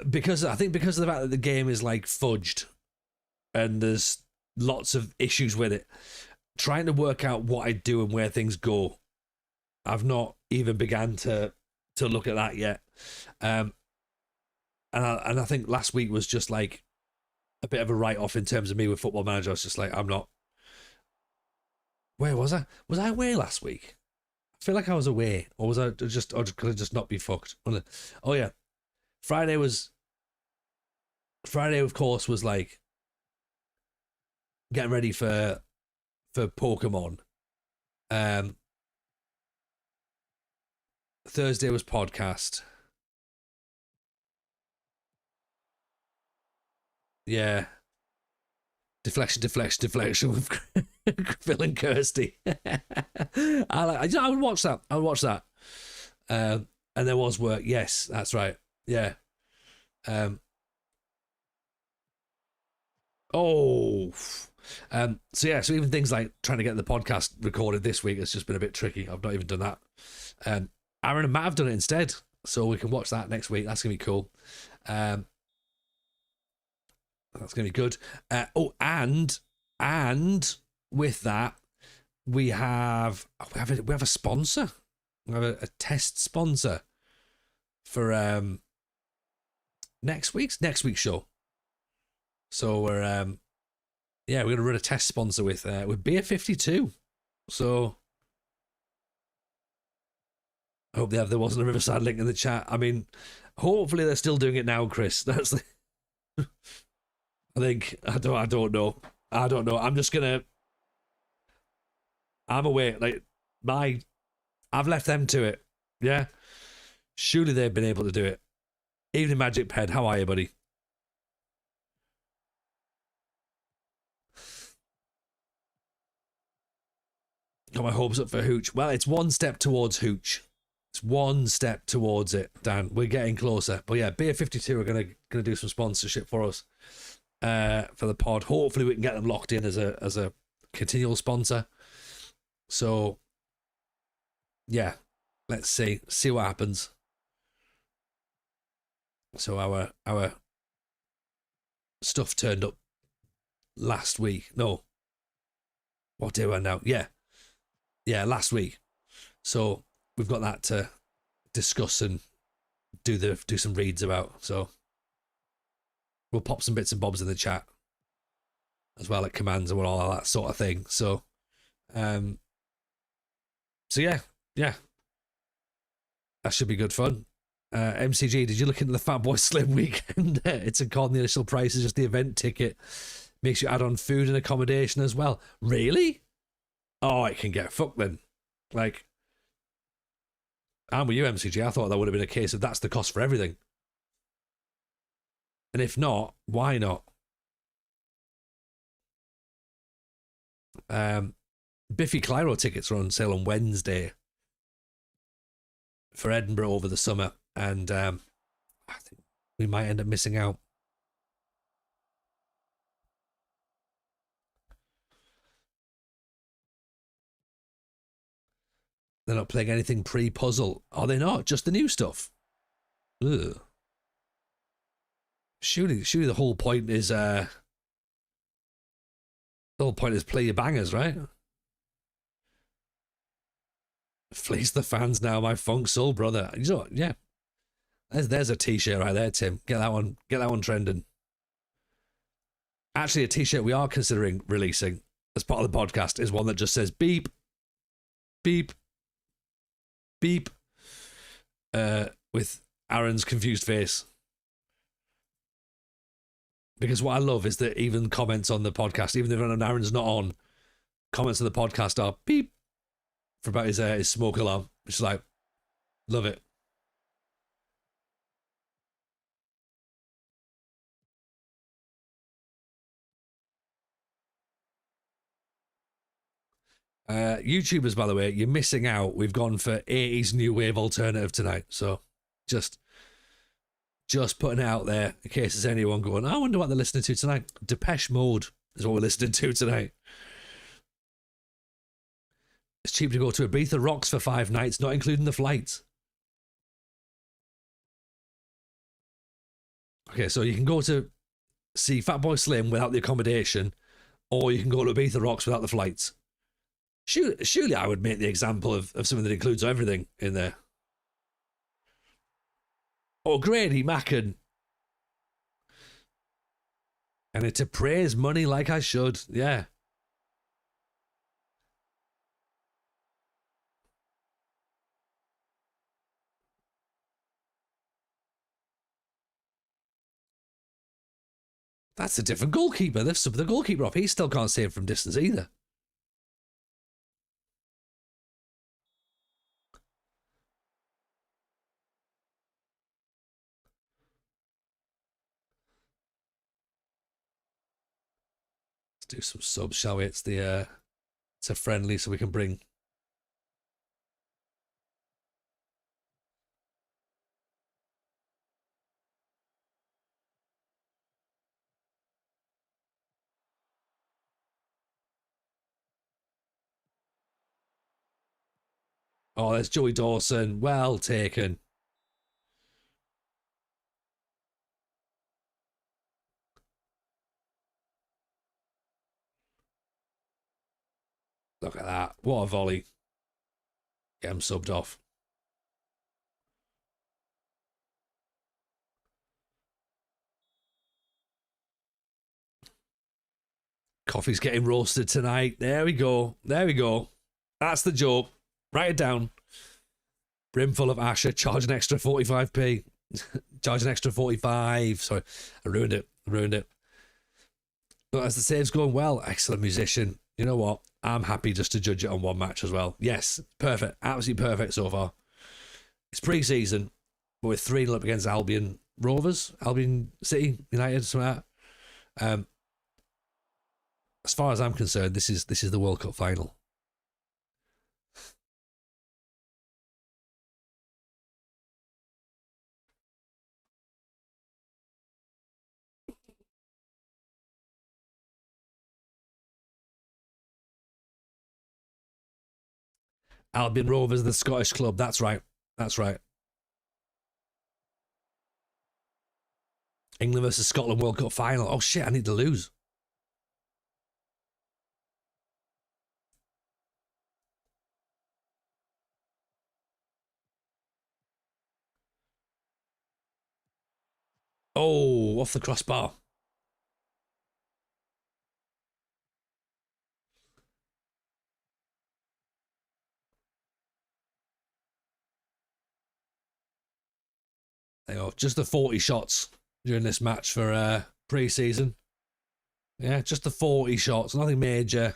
Because of the fact that the game is like fudged and there's lots of issues with it. Trying to work out what I do and where things go. I've not even began to look at that yet. And I think last week was just like a bit of a write-off in terms of me with Football Manager. I was just like, I'm not. Where was I? Was I away last week? I feel like I was away, or was I just, or could I just not be fucked? Oh yeah, Friday, of course, was like getting ready for Pokemon. Thursday was podcast. Yeah. Deflection with Phil and Kirsty. I would watch that. And there was work. Yes, that's right. Yeah. So even things like trying to get the podcast recorded this week has just been a bit tricky. I've not even done that. Aaron and Matt have done it instead, so we can watch that next week. That's gonna be cool. That's going to be good. And with that, we have a sponsor. We have a test sponsor for next week's show. So we're going to run a test sponsor with Beer 52. So I hope there wasn't a Riverside link in the chat. I mean, hopefully they're still doing it now, Chris. That's the... I think I don't know. I'm just gonna. I'm away. Like I've left them to it. Yeah. Surely they've been able to do it. Evening Magic Ped, how are you, buddy? Got my hopes up for Hooch. Well, it's one step towards Hooch. It's one step towards it, Dan. We're getting closer. But yeah, Beer 52 are gonna do some sponsorship for us for the pod. Hopefully we can get them locked in as a continual sponsor. So yeah, let's see what happens. So our stuff turned up last week. No, what day are we now? Yeah, last week. So we've got that to discuss and do some reads about. So we'll pop some bits and bobs in the chat as well, like commands and all that sort of thing. So yeah, that should be good fun. MCG, did you look into the Fatboy Slim weekend? It's according the initial price is just the event ticket. Makes you add on food and accommodation as well. Really? Oh, it can get fucked then. Like, I'm with you, MCG. I thought that would have been a case of that's the cost for everything. And if not, why not? Biffy Clyro tickets are on sale on Wednesday for Edinburgh over the summer. And I think we might end up missing out. They're not playing anything pre-puzzle. Are they not? Just the new stuff? Ugh. Surely the whole point is play your bangers, right? Fleece the fans now, my funk soul brother. You know what? Yeah. There's a t-shirt right there, Tim. Get that one trending. Actually, a t-shirt we are considering releasing as part of the podcast is one that just says beep, beep, beep, with Aaron's confused face. Because what I love is that even comments on the podcast, even if Aaron's not on, comments on the podcast are beep for about his smoke alarm. It's like, love it. YouTubers, by the way, you're missing out. We've gone for 80s new wave alternative tonight. So just putting it out there in case there's anyone going, I wonder what they're listening to tonight. Depeche Mode is what we're listening to tonight. It's cheap to go to Ibiza Rocks for 5 nights, not including the flights. Okay, so you can go to see Fatboy Slim without the accommodation, or you can go to Ibiza Rocks without the flights. Surely I would make the example of something that includes everything in there. Oh, Grady Macken. And it's to praise money like I should. Yeah. That's a different goalkeeper. They've subbed the goalkeeper off. He still can't save from distance either. Do some subs, shall we? It's a friendly, so we can bring oh, there's Joey Dawson. Well taken. Look at that. What a volley. Get him subbed off. Coffee's getting roasted tonight. There we go. That's the joke. Write it down. Brimful of Asher, charge an extra 45p. Charge an extra 45. Sorry, I ruined it. But as the save's going well, excellent musician. You know what? I'm happy just to judge it on one match as well. Yes, perfect. Absolutely perfect so far. It's pre-season, but we're 3-0 up against Albion Rovers, Albion City United, something like that. As far as I'm concerned, this is the World Cup final. Albion Rovers, the Scottish club. That's right. England versus Scotland World Cup final. Oh shit, I need to lose. Oh, off the crossbar. There you go. Just the 40 shots during this match for pre-season. Yeah, just the 40 shots. Nothing major.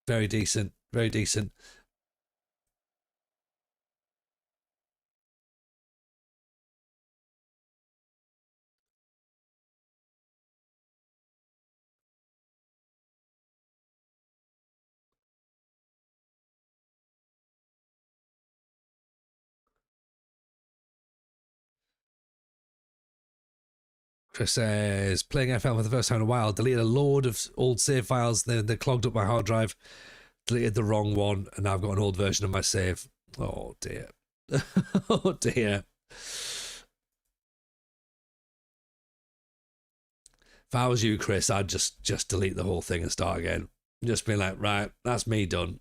Very decent. Very decent. Chris says, playing FM for the first time in a while, deleted a load of old save files. They clogged up my hard drive, deleted the wrong one, and now I've got an old version of my save. Oh, dear. Oh, dear. If I was you, Chris, I'd just delete the whole thing and start again. Just be like, right, that's me done.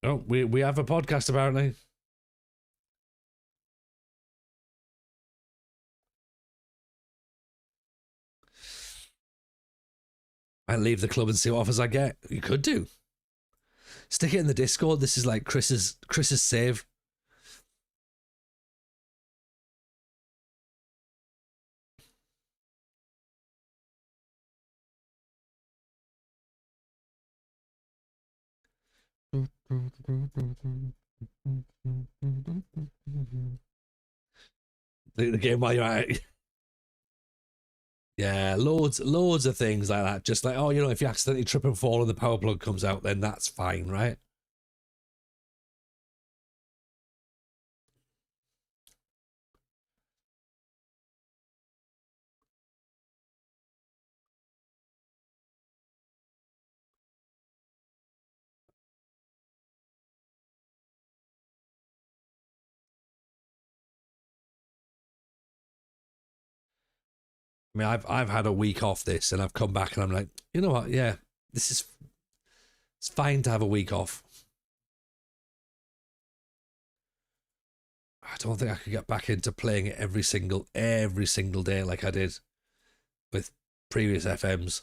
Oh, we have a podcast, apparently. I leave the club and see what offers I get. You could do. Stick it in the Discord. This is like Chris's save. The game while you're at it. Yeah, loads of things like that. Just like, oh, if you accidentally trip and fall and the power plug comes out, then that's fine, right? I mean, I've had a week off this, and I've come back, and I'm like, you know what? Yeah, it's fine to have a week off. I don't think I could get back into playing it every single day like I did with previous FMs.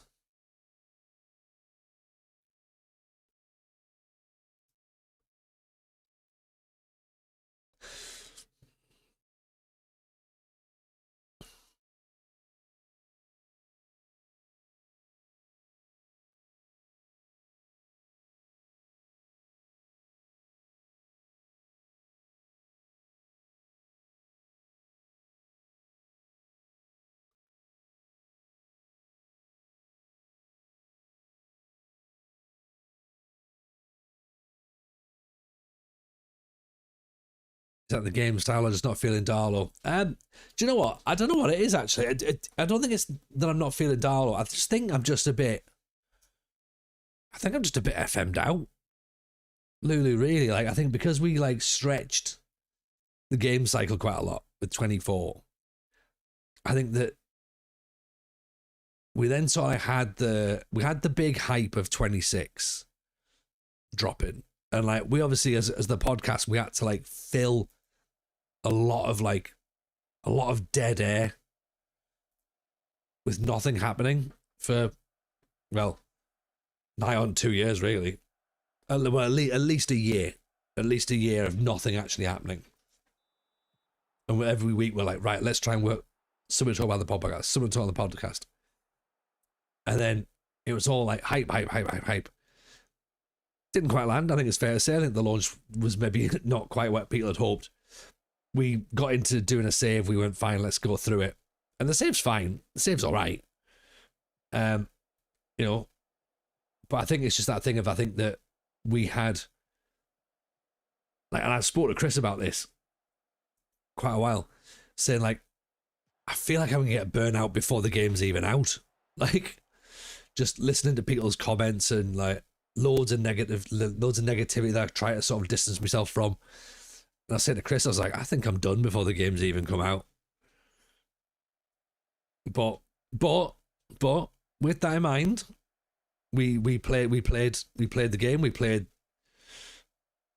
Is that the game style? I'm just not feeling Darlow. Do you know what? I don't know what it is, actually. I don't think it's that I'm not feeling Darlow. I just think I'm just a bit... I think I'm just a bit FM'd out. Lulu, really. Like, I think because we, like, stretched the game cycle quite a lot with 24, I think that we then sort of had the big hype of 26 dropping. And, like, we obviously, as the podcast, we had to, like, fill a lot of dead air with nothing happening for well, nigh on 2 years, really. Well, at least a year. At least a year of nothing actually happening. And every week we're like, right, let's try and work. Someone talk about the podcast. Someone talk on the podcast. And then it was all like hype. Didn't quite land, I think it's fair to say. I think the launch was maybe not quite what people had hoped. We got into doing a save. We went, fine, let's go through it. And the save's fine. The save's all right. You know, but I think it's just that thing of, I think that we had, like, and I spoke to Chris about this quite a while, saying like, I feel like I'm going to get burnout before the game's even out. Like, just listening to people's comments and like loads of negativity that I try to sort of distance myself from. And I said to Chris, I was like, I think I'm done before the game's even come out. But with that in mind, we played the game, we played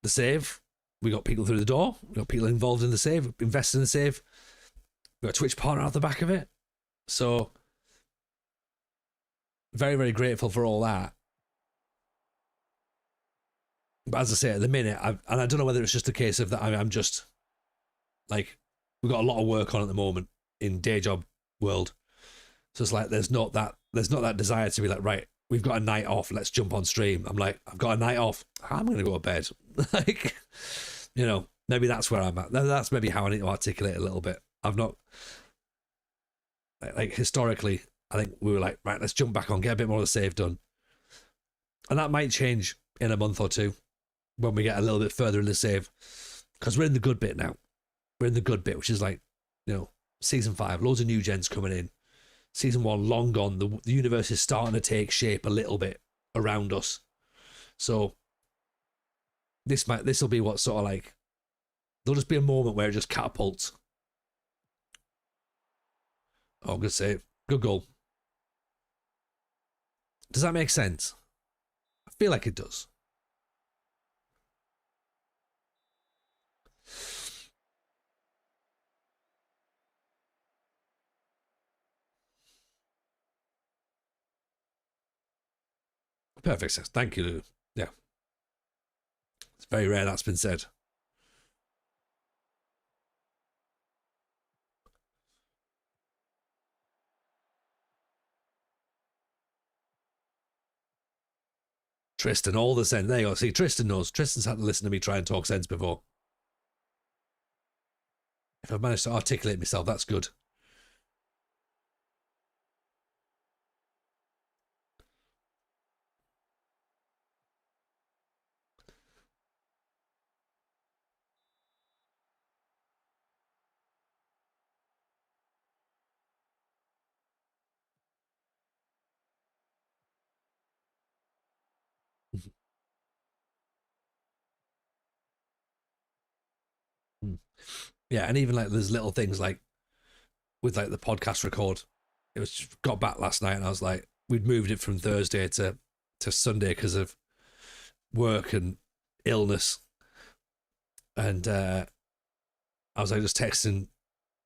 the save, we got people through the door, we got people involved in the save, invested in the save, we got a Twitch partner out the back of it. So very, very grateful for all that. But as I say, at the minute, and I don't know whether it's just a case of that I'm just like, we've got a lot of work on at the moment in day job world. So it's like there's not that desire to be like, right, we've got a night off, let's jump on stream. I'm like, I've got a night off, I'm gonna go to bed. Like, you know, maybe that's where I'm at. That's maybe how I need to articulate it a little bit. I've not, like historically, I think we were like, right, let's jump back on, get a bit more of the save done. And that might change in a month or two when we get a little bit further in the save, because we're in the good bit now. We're in the good bit, which is like, you know, season 5, loads of new gens coming in. Season 1 long gone. The universe is starting to take shape a little bit around us. So this will be what sort of like, there'll just be a moment where it just catapults. Oh, good save. Good goal. Does that make sense? I feel like it does. Perfect sense. Thank you, Lou. Yeah. It's very rare that's been said. Tristan, all the sense. There you go. See, Tristan knows. Tristan's had to listen to me try and talk sense before. If I've managed to articulate myself, that's good. Yeah, and even like there's little things like with like the podcast record. It was got back last night, and I was like, we'd moved it from Thursday to Sunday because of work and illness, and I was like just texting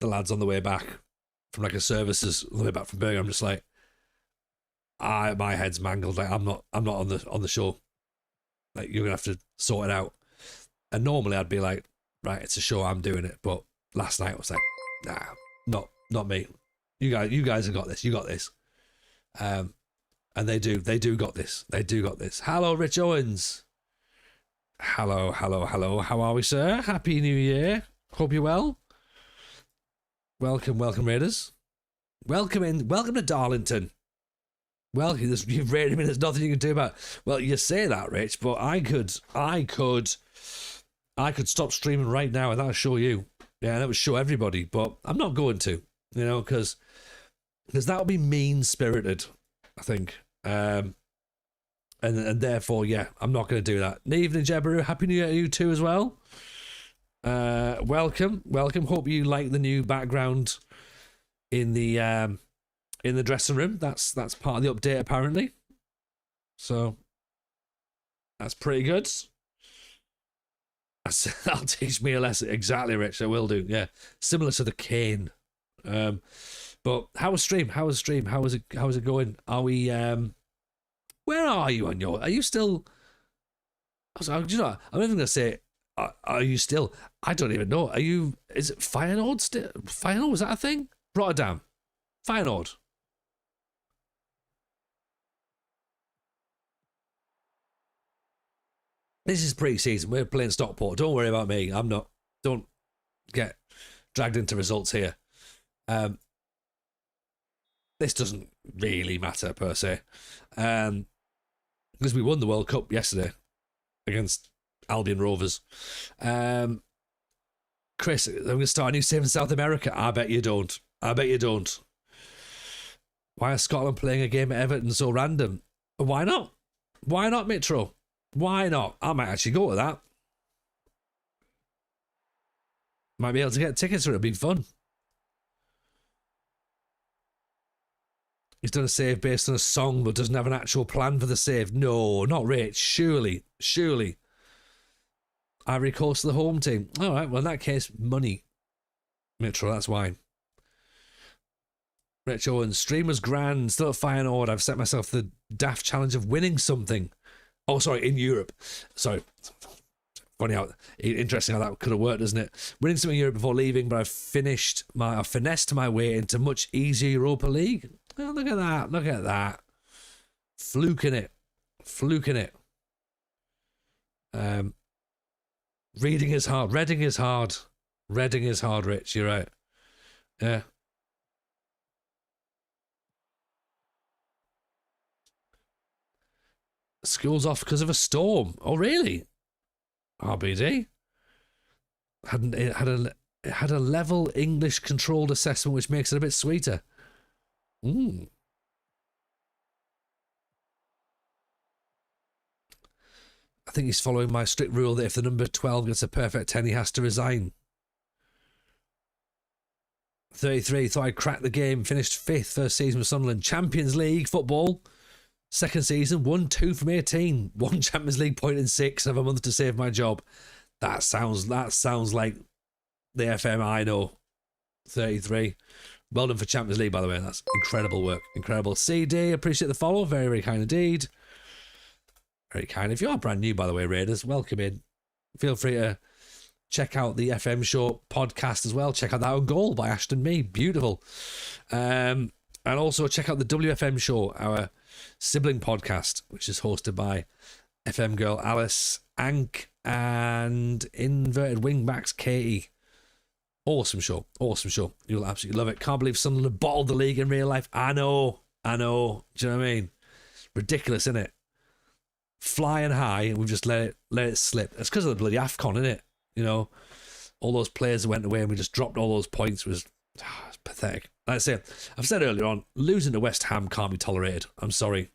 the lads on the way back from like a services on the way back from Birmingham. I'm just like, my head's mangled. Like I'm not on the show. Like you're gonna have to sort it out. And normally I'd be like, right, it's a show, I'm doing it. But last night I was like, nah, not me. You guys have got this. You got this. And they do got this. They do got this. Hello, Rich Owens. Hello. How are we, sir? Happy New Year. Hope you're well. Welcome, Raiders. Welcome to Darlington. Well, you've raided me. There's nothing you can do about it. Well, you say that, Rich, but I could stop streaming right now and that'll show you. Yeah, that would show everybody, but I'm not going to, you know, because that would be mean-spirited, I think. And therefore, yeah, I'm not going to do that. Evening, Jebaru. Happy New Year to you too as well. Welcome. Hope you like the new background in the dressing room. That's part of the update apparently. So that's pretty good. That'll teach me a lesson. Exactly, Rich. I will do. Yeah, similar to the cane. But how was stream? How was it going? Are we Where are you on your? Are you still? Do you know? I'm not even gonna say. Are you still? I don't even know. Are you? Is it Feyenoord still? Feyenoord, was that a thing? Rotterdam, Feyenoord. This is pre-season. We're playing Stockport. Don't worry about me. I'm not. Don't get dragged into results here. This doesn't really matter per se, because we won the World Cup yesterday against Albion Rovers. Chris, I'm going to start a new save in South America. I bet you don't. I bet you don't. Why is Scotland playing a game at Everton so random? Why not? Why not, Mitro? Why not? I might actually go to that. Might be able to get tickets for it. It'll be fun. He's done a save based on a song but doesn't have an actual plan for the save. No, not Rich. Surely. Ivory Coast to the home team. All right, well, in that case, money. Mitro, that's why. Rich Owens, stream was grand, still at Feyenoord. I've set myself the daft challenge of winning something. Oh, sorry, in Europe. Sorry. Funny how, interesting how that could have worked, doesn't it? Winning something in Europe before leaving, but I've finessed my way into much easier Europa League. Oh, look at that. Fluking it. Reading is hard. Reading is hard. Rich. You're right. Yeah. School's off because of a storm. Oh, really? RBD? It had a level English controlled assessment, which makes it a bit sweeter. I think he's following my strict rule that if the number 12 gets a perfect 10, he has to resign. 33, thought I'd cracked the game, finished 5th first season with Sunderland. Champions League football, second season, 1-2 from 18. 1 Champions League point in 6, have a month to save my job. That sounds like the FM I know. 33. Well done for Champions League, by the way. That's incredible work. Incredible. CD, appreciate the follow. Very, very kind indeed. Very kind. If you are brand new, by the way, Raiders, welcome in. Feel free to check out the FM Show podcast as well. Check out That Own Goal by Ashton Mee. Beautiful. And also check out the WFM Show, our sibling podcast, which is hosted by FM girl Alice, Ank, and inverted wingbacks Katie. Awesome show. You'll absolutely love it. Can't believe Sunderland have bottled the league in real life. I know. Do you know what I mean? Ridiculous, isn't it? Flying high, and we've just let it slip. It's because of the bloody AFCON, isn't it? You know, all those players that went away and we just dropped all those points. It's pathetic. Like I say, I've said earlier on, losing to West Ham can't be tolerated. I'm sorry.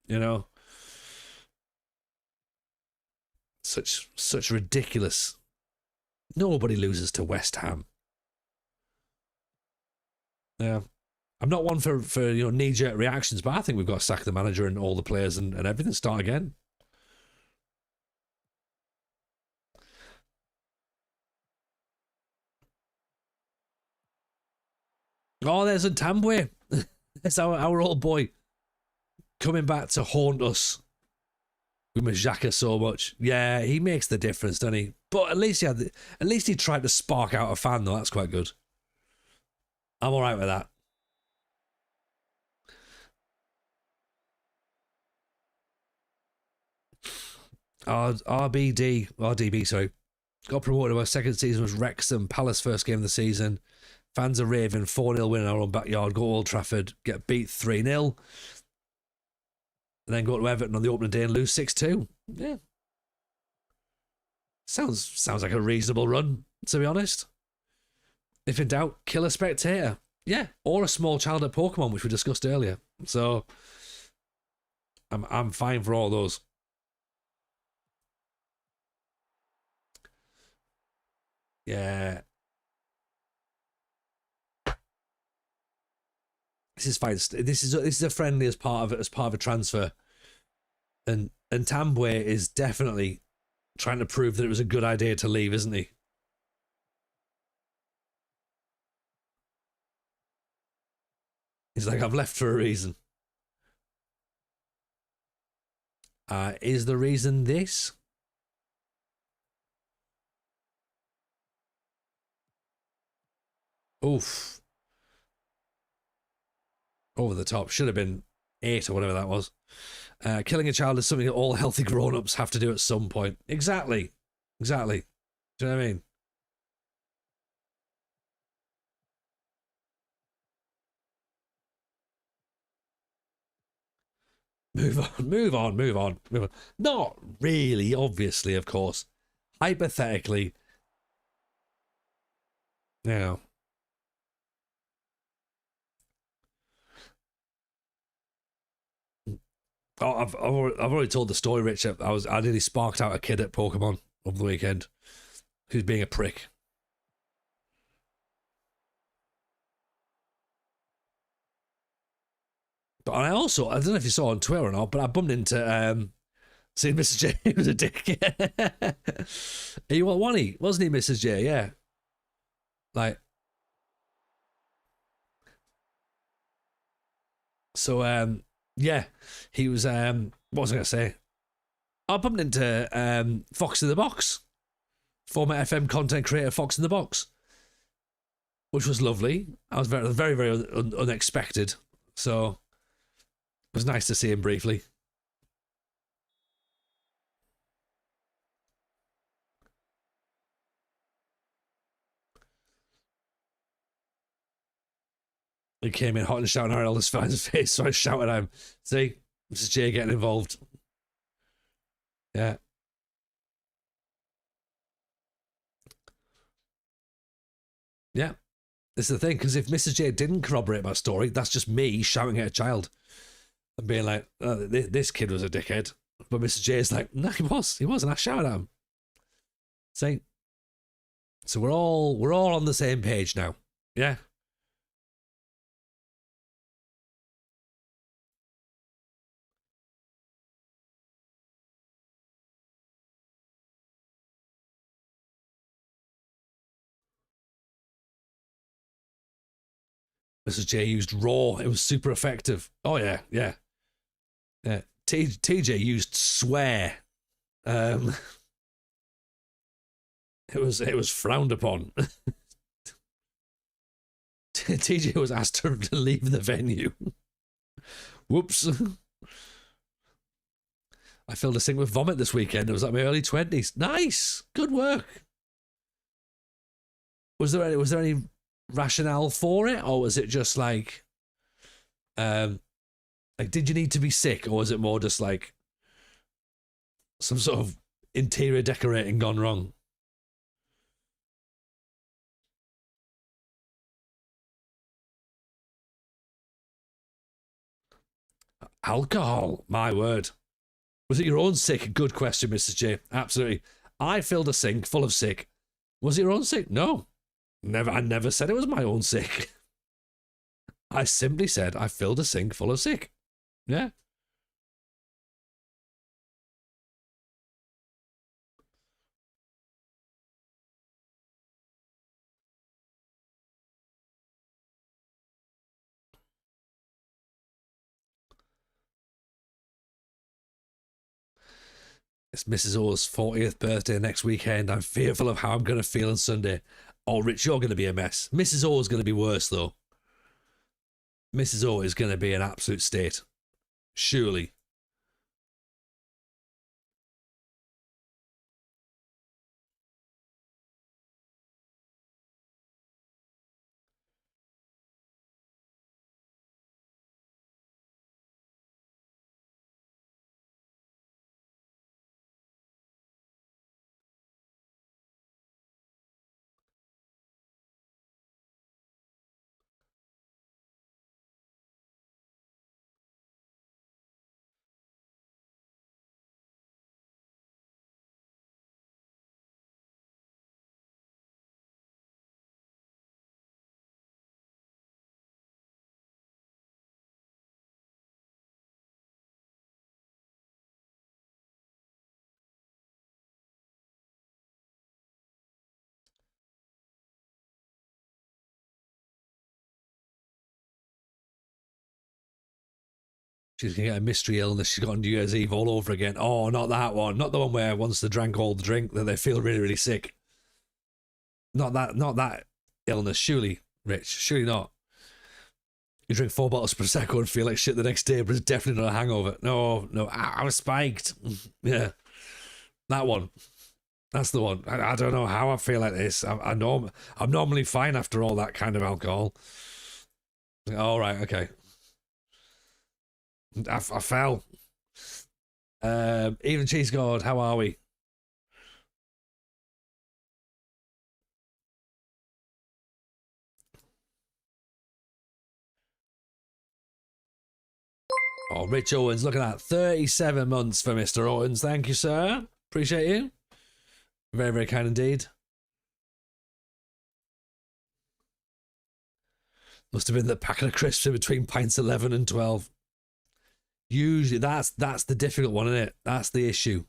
You know? Such ridiculous. Nobody loses to West Ham. Yeah. I'm not one for knee-jerk reactions, but I think we've got to sack the manager and all the players and everything, start again. Oh, there's a Tambwe. That's our old boy coming back to haunt us. We miss Xhaka so much. Yeah, he makes the difference, doesn't he? But at least he tried to spark out a fan, though. That's quite good. I'm all right with that. RDB, sorry. Got promoted. Our second season was Wrexham, Palace first game of the season. Fans are raving, 4-0 win in our own backyard, go to Old Trafford, get beat 3-0. And then go to Everton on the opening day and lose 6-2. Yeah. Sounds like a reasonable run, to be honest. If in doubt, kill a spectator. Yeah. Or a small child at Pokemon, which we discussed earlier. So I'm fine for all those. Yeah. This is fine. This is a friendly as part of a transfer. And Tambwe is definitely trying to prove that it was a good idea to leave, isn't he? He's like, I've left for a reason. Is the reason this? Oof. Over the top. Should have been 8 or whatever that was. Killing a child is something that all healthy grown-ups have to do at some point. Exactly. Exactly. Do you know what I mean? Move on, move on, move on, move on. Not really, obviously, of course. Hypothetically, you know. Oh, I've already told the story, Richard. I nearly sparked out a kid at Pokemon over the weekend who's being a prick. But I don't know if you saw on Twitter or not, but I bumped into seeing Mrs. J. He was a dick. He wasn't he, Mrs. J? Yeah, like so. Yeah, he was. What was I gonna say? I bumped into Fox in the Box, former FM content creator Fox in the Box, which was lovely. I was very, very, very unexpected. So it was nice to see him briefly. He came in hot and shouting our eldest fan's face, so I shouted at him. See, Mrs. J getting involved. Yeah. Yeah. This is the thing, because if Mrs. J didn't corroborate my story, that's just me shouting at a child and being like, oh, this kid was a dickhead. But Mrs. J is like, no, he wasn't. I shouted at him. See? So we're all on the same page now. Yeah. Mrs. J used raw. It was super effective. Oh yeah, yeah. Yeah. TJ used swear. Um it was frowned upon. TJ was asked to leave the venue. Whoops. I filled a sink with vomit this weekend. It was like my early 20s. Nice. Good work. Was there any rationale for it, or was it just like did you need to be sick, or was it more just like some sort of interior decorating gone wrong? Alcohol, my word. Was it your own sick? Good question, Mrs. J. Absolutely. I filled a sink full of sick. Was it your own sick? No. Never. I never said it was my own sick. I simply said I filled a sink full of sick. Yeah. It's Mrs. O's 40th birthday next weekend. I'm fearful of how I'm going to feel on Sunday. Oh, Rich, you're going to be a mess. Mrs. O is going to be worse, though. Mrs. O is going to be an absolute state. Surely. She's going to get a mystery illness. She's got on New Year's Eve all over again. Oh, not that one. Not the one where once they drank all the drink that they feel really, really sick. Not that illness. Surely, Rich. Surely not. You drink 4 bottles of Prosecco and feel like shit the next day, but it's definitely not a hangover. No, I was spiked. Yeah. That one. That's the one. I don't know how I feel like this. I'm normally fine after all that kind of alcohol. All right, okay. I fell. Even Cheese God, how are we? Oh, Rich Owens, looking at 37 months for Mr. Owens. Thank you, sir. Appreciate you. Very, very kind indeed. Must have been the packet of crisps in between pints 11 and 12. Usually that's the difficult one, isn't it? That's the issue.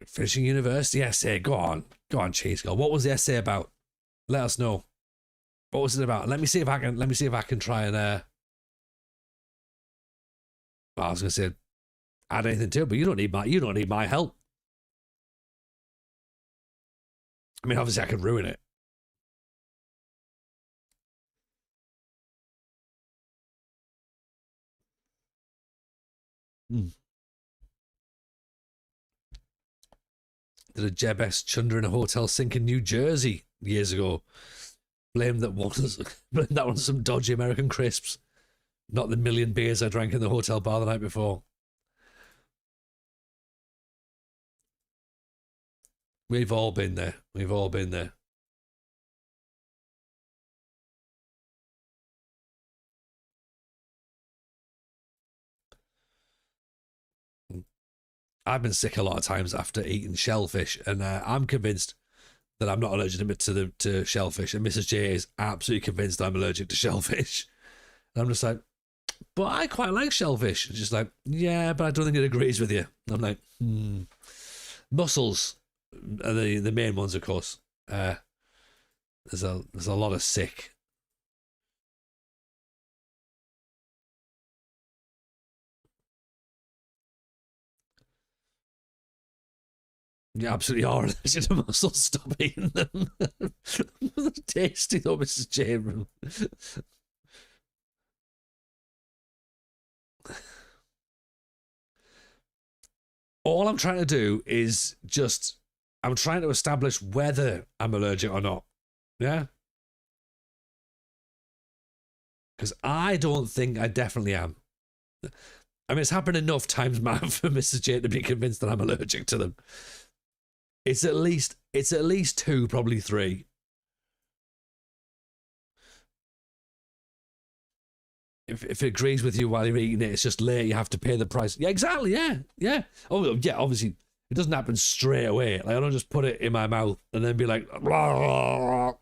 Finishing university essay. Go on, Cheese Girl. What was the essay about? Let us know. What was it about? Let me see if I can try and I was gonna say add anything to it, but you don't need my help. I mean, obviously I could ruin it. Did a Jebes chunder in a hotel sink in New Jersey years ago. Blamed that on some dodgy American crisps, not the million beers I drank in the hotel bar the night before. We've all been there. We've all been there. I've been sick a lot of times after eating shellfish, and I'm convinced that I'm not allergic to shellfish, and Mrs. J is absolutely convinced I'm allergic to shellfish. And I'm just like, but I quite like shellfish. It's just like, yeah, but I don't think it agrees with you. I'm like, Mussels are the main ones, of course. There's a lot of sick. You absolutely are allergic to mussels. Stop eating them. Tasty though, Mrs. J. All I'm trying to do is I'm trying to establish whether I'm allergic or not. Yeah? Because I don't think I definitely am. I mean, it's happened enough times, man, for Mrs. J to be convinced that I'm allergic to them. It's at least 2, probably 3. If it agrees with you while you're eating it, it's just late. You have to pay the price. Yeah, exactly. Yeah. Oh, yeah. Obviously, it doesn't happen straight away. Like I don't just put it in my mouth and then be like, blah, blah, blah.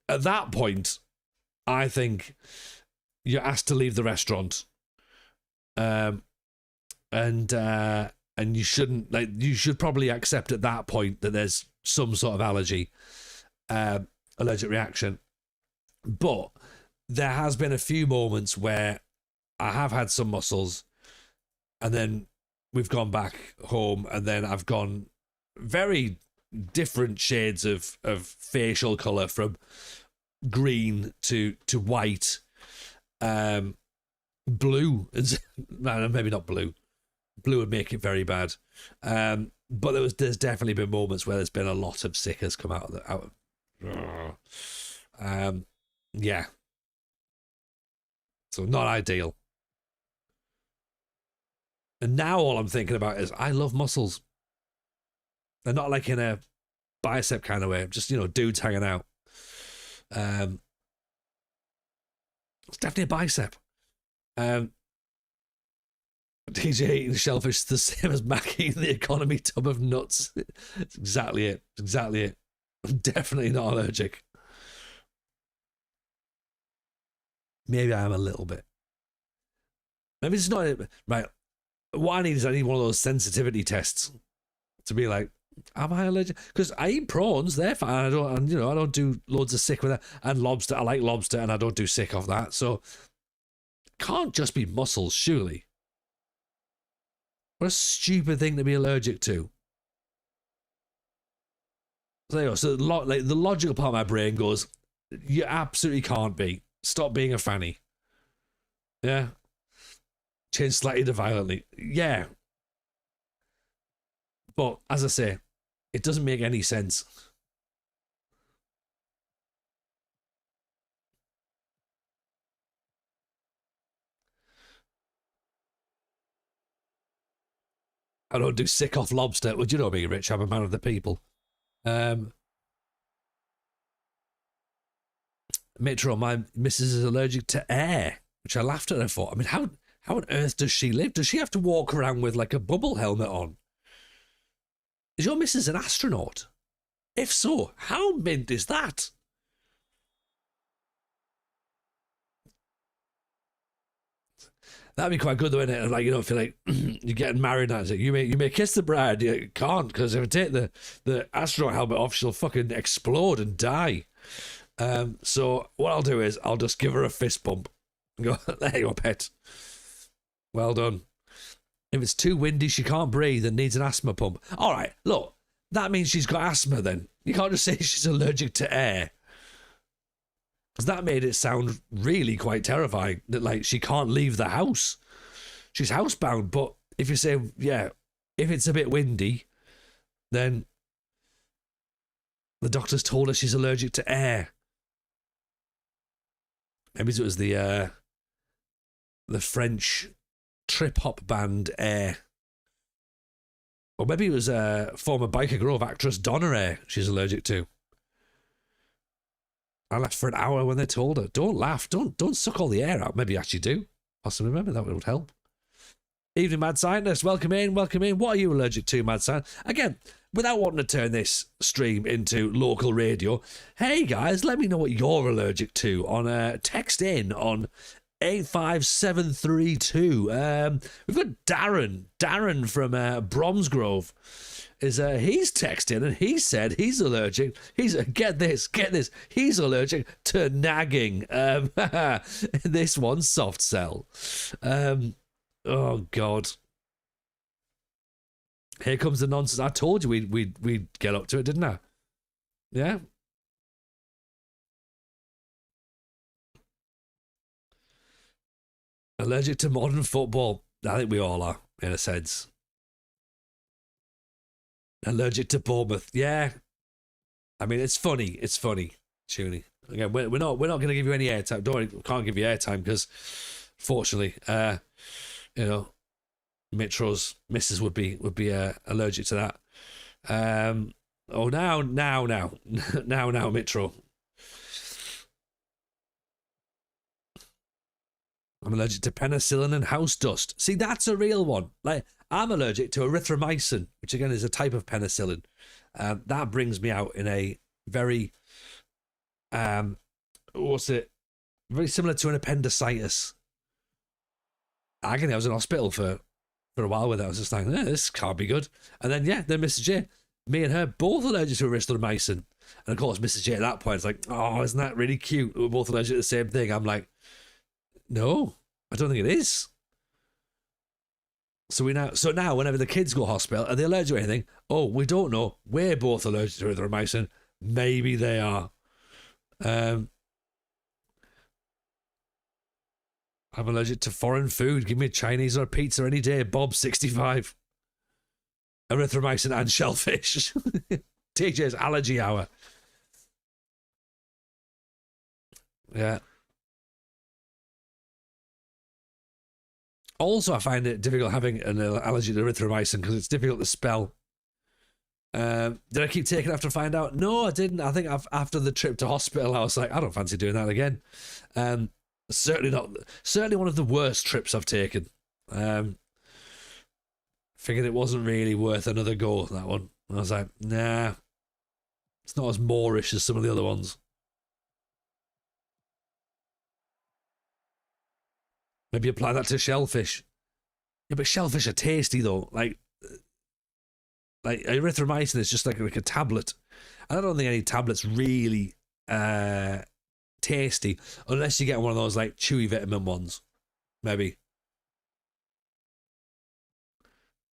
At that point, I think you're asked to leave the restaurant, and you shouldn't you should probably accept at that point that there's some sort of allergic reaction. But there has been a few moments where I have had some mussels, and then we've gone back home, and then I've gone very different shades of facial color, from green to white, blue. Maybe not blue. Blue would make it very bad. But there's definitely been moments where there's been a lot of sickers come out of yeah. So not ideal. And now all I'm thinking about is I love mussels. They're not like in a bicep kind of way, just, dudes hanging out. It's definitely a bicep. DJ eating shellfish is the same as Mac eating the economy tub of nuts. It's exactly it. I'm definitely not allergic. Maybe I am a little bit. Maybe it's not right. What I need one of those sensitivity tests to be like, am I allergic? Because I eat prawns, they're fine. I don't do loads of sick with that. And lobster, I like lobster, and I don't do sick off that. So, can't just be mussels, surely. What a stupid thing to be allergic to. So there you go. So the logical part of my brain goes, you absolutely can't be. Stop being a fanny. Yeah. Change slightly to violently. Yeah. But, as I say, it doesn't make any sense. I don't do sick off lobster. Well, you know me, Rich. I'm a man of the people. Mitro, my missus is allergic to air, which I laughed at her for. I mean, how on earth does she live? Does she have to walk around with like a bubble helmet on? Is your missus an astronaut? If so, how mint is that? That'd be quite good though, innit? Like, you don't feel like you're getting married now. Like, you may kiss the bride. You can't, because if I take the astronaut helmet off, she'll fucking explode and die. So what I'll do is I'll just give her a fist bump and go, there you go, pet. Well done. If it's too windy, she can't breathe and needs an asthma pump. All right, look, that means she's got asthma then. You can't just say she's allergic to air. Because that made it sound really quite terrifying, that like she can't leave the house. She's housebound, but if you say, yeah, if it's a bit windy, then the doctor's told her she's allergic to air. Maybe it was the French trip-hop band Air. Or maybe it was former Biker Grove actress Donna Air she's allergic to. I laughed for an hour when they told her. Don't laugh. Don't suck all the air out. Maybe you actually do. Possibly, remember that would help. Evening, Mad Scientist. Welcome in. What are you allergic to, Mad Scientist? Again, without wanting to turn this stream into local radio, hey guys, let me know what you're allergic to on text in on 85732. We've got Darren from Bromsgrove. He's texting and he said he's allergic. Get this. He's allergic to nagging. This one's soft sell. Oh God. Here comes the nonsense. I told you we'd get up to it, didn't I? Yeah. Allergic to modern football. I think we all are, in a sense. Allergic to Bournemouth. Yeah. I mean, it's funny. Truly. Again, we're not going to give you any airtime. Don't worry, we can't give you airtime because, fortunately, Mitro's missus would be allergic to that. Now, Mitro. I'm allergic to penicillin and house dust. See, that's a real one. Like, I'm allergic to erythromycin, which again is a type of penicillin. That brings me out in a very, very similar to an appendicitis. I was in hospital for a while with it. I was just like, this can't be good. And then, then Mrs. J, me and her both allergic to erythromycin. And of course, Mrs. J at that point is like, oh, isn't that really cute? We're both allergic to the same thing. I'm like, no, I don't think it is. So now, whenever the kids go to hospital, are they allergic to anything? Oh, we don't know. We're both allergic to erythromycin. Maybe they are. I'm allergic to foreign food. Give me a Chinese or a pizza any day. Bob 65. Erythromycin and shellfish. TJ's allergy hour. Yeah. Also, I find it difficult having an allergy to erythromycin because it's difficult to spell. Did I keep taking it after I find out? No, I didn't. I think after the trip to hospital, I was like, I don't fancy doing that again. Certainly one of the worst trips I've taken. Figured it wasn't really worth another go, that one. I was like, nah, it's not as Moorish as some of the other ones. Maybe apply that to shellfish. Yeah, but shellfish are tasty though. Like erythromycin is just like a tablet. I don't think any tablets really tasty unless you get one of those like chewy vitamin ones. Maybe.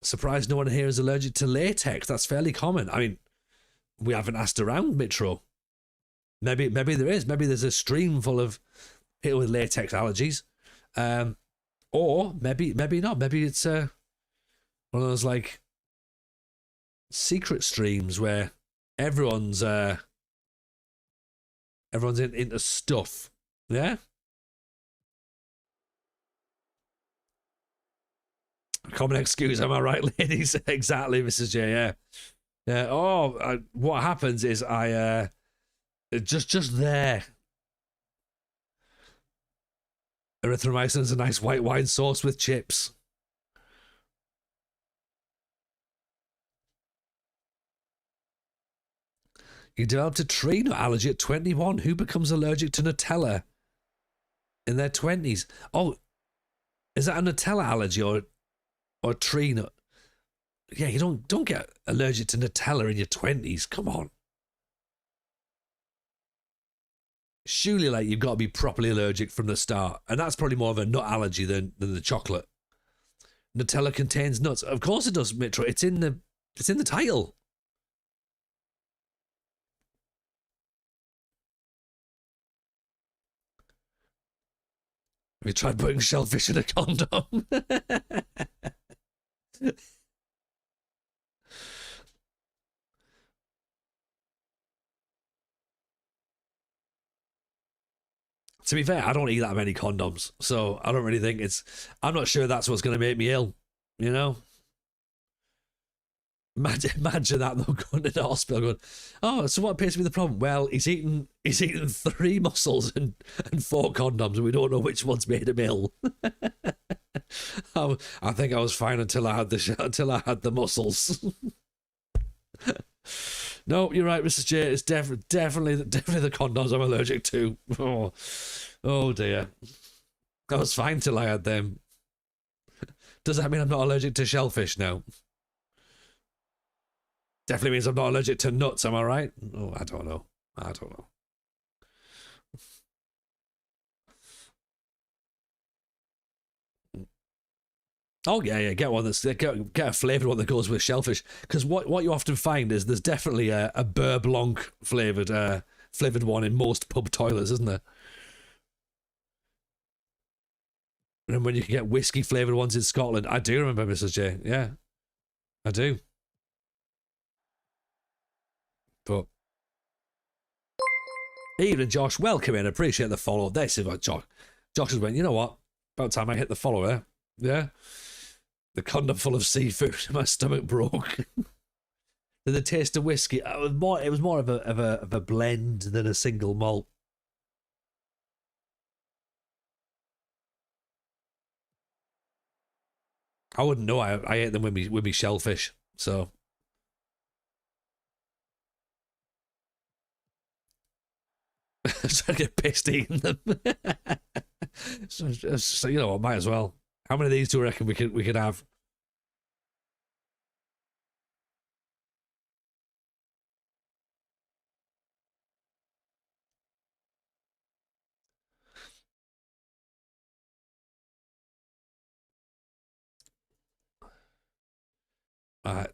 Surprised no one here is allergic to latex. That's fairly common. I mean, we haven't asked around, Mitro. Maybe there is. Maybe there's a stream full of people with latex allergies. Or maybe not. Maybe it's one of those like secret streams where everyone's into stuff. Yeah. Common excuse, am I right, ladies? Exactly, Mrs. J. Yeah. Yeah. Oh, what happens is I just there. Erythromycin is a nice white wine sauce with chips. You developed a tree nut allergy at 21. Who becomes allergic to Nutella in their 20s? Oh, is that a Nutella allergy or tree nut? Yeah, you don't get allergic to Nutella in your 20s. Come on. Surely, like, you've got to be properly allergic from the start, and that's probably more of a nut allergy than the chocolate. Nutella contains nuts. Of course it does, Mitro. It's in the title. Have you tried putting shellfish in a condom? To be fair, I don't eat that many condoms, so I don't really think I'm not sure that's what's going to make me ill, you know? Imagine that though, going to the hospital going, oh, so what appears to be the problem? Well, he's eaten 3 mussels and 4 condoms, and we don't know which one's made him ill. I think I was fine until I had the mussels. No, you're right, Mrs. J. It's definitely the condoms I'm allergic to. Oh dear. I was fine till I had them. Does that mean I'm not allergic to shellfish now? Definitely means I'm not allergic to nuts, am I right? Oh, I don't know. Oh yeah, get one that's get a flavoured one that goes with shellfish. Because what you often find is there's definitely a beurre blanc flavoured one in most pub toilets, isn't there? And when you can get whiskey flavoured ones in Scotland, I do remember, Mrs. J. Yeah, I do. But evening, Josh. Welcome in. Appreciate the follow. This is what Josh has went. You know what? About time I hit the follower. Yeah. The condom full of seafood. My stomach broke. The taste of whiskey. It was more of a blend than a single malt. I wouldn't know. I ate them with me shellfish. So. Trying to get pissed eating them. so you know what? Might as well. How many of these do you reckon we could have?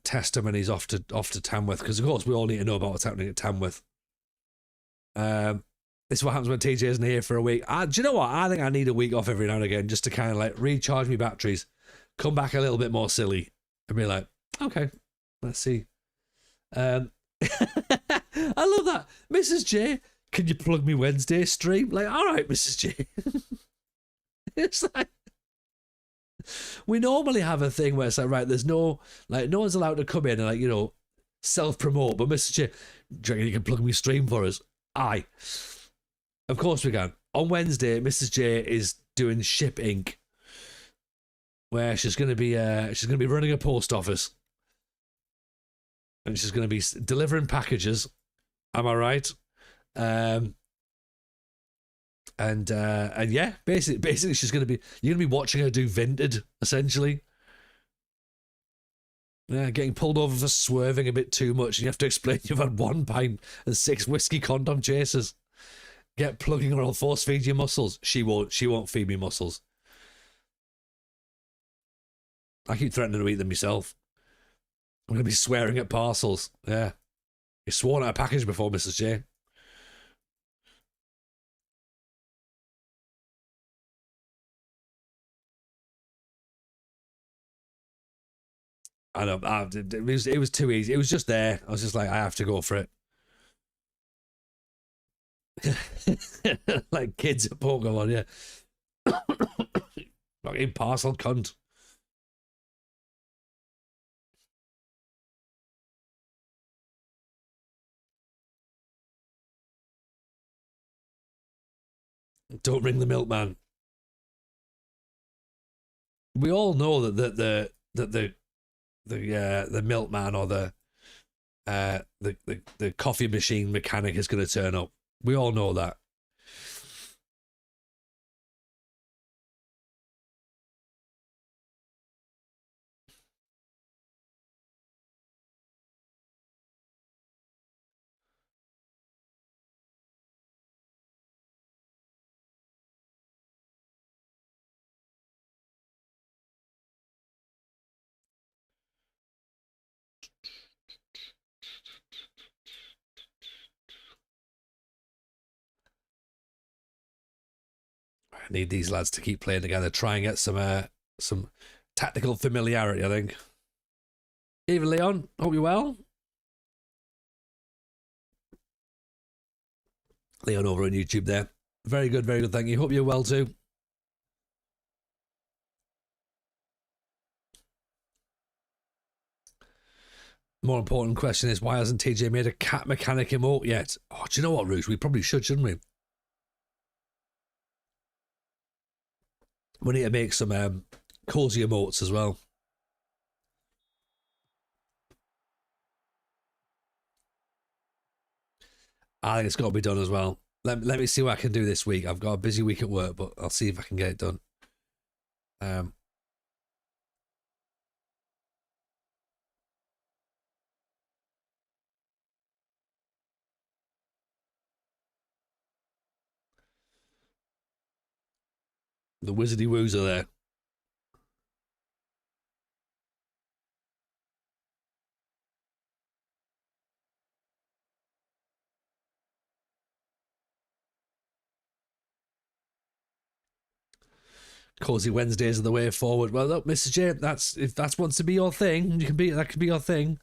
Testimonies off to Tamworth, because of course we all need to know about what's happening at Tamworth. This is what happens when TJ isn't here for a week. Do you know what? I think I need a week off every now and again just to kind of like recharge my batteries, come back a little bit more silly, and be like, okay, let's see. I love that. Mrs. J, can you plug me Wednesday stream? Like, all right, Mrs. J. It's like, we normally have a thing where it's like, right, there's no one's allowed to come in and, like, you know, self-promote, but Mrs. J, do you reckon you can plug me stream for us? Aye. Of course we can. On Wednesday, Mrs. J is doing Ship Inc., where she's going to be running a post office, and she's going to be delivering packages. Am I right? And yeah, basically, you're going to be watching her do Vinted, essentially. Yeah, getting pulled over for swerving a bit too much. You have to explain you've had 1 pint and 6 whiskey condom chasers. Get plugging or I'll force feed your muscles. She won't feed me muscles. I keep threatening to eat them myself. I'm going to be swearing at parcels. Yeah. You've sworn at a package before, Mrs. J. I know. It was too easy. It was just there. I was just like, I have to go for it. Like kids at Pokemon, yeah. Fucking parcel cunt. Don't ring the milkman. We all know the milkman or the coffee machine mechanic is going to turn up. We all know that. I need these lads to keep playing together. Try and get some tactical familiarity, I think. Even Leon, hope you're well. Leon over on YouTube there. Very good, thank you. Hope you're well too. More important question is, why hasn't TJ made a cat mechanic emote yet? Oh, do you know what, Rouge? We probably should, shouldn't we? We need to make some cozy emotes as well. I think it's got to be done as well. Let me see what I can do this week. I've got a busy week at work, but I'll see if I can get it done. The wizardy woos are there. Cozy Wednesdays are the way forward. Well, look, Mr. J, if that wants to be your thing, that can be your thing.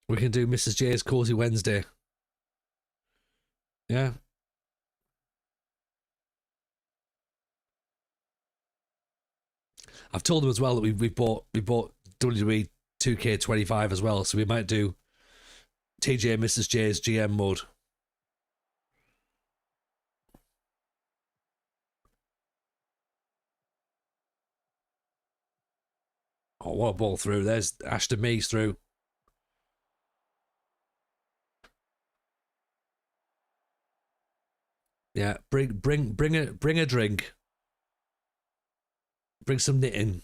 We can do Mrs. J's Cozy Wednesday. Yeah. I've told them as well that we bought WWE 2K25 as well, so we might do TJ and Mrs. J's GM mode. Oh, what a ball through! There's Ashton Mees through. Yeah, bring a drink. Bring some knitting.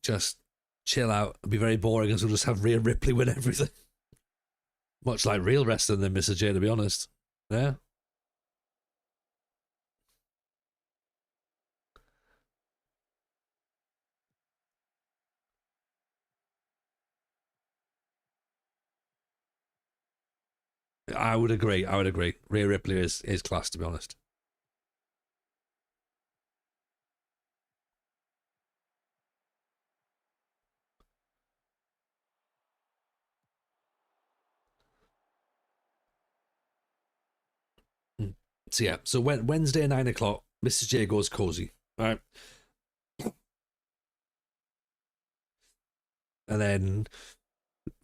Just chill out. It'll be very boring as we'll just have Rhea Ripley win everything. Much like real wrestling than Mr. J, to be honest. Yeah. I would agree. Rhea Ripley is class, to be honest. So yeah, so Wednesday 9 o'clock, Mrs. J goes cozy. All right. And then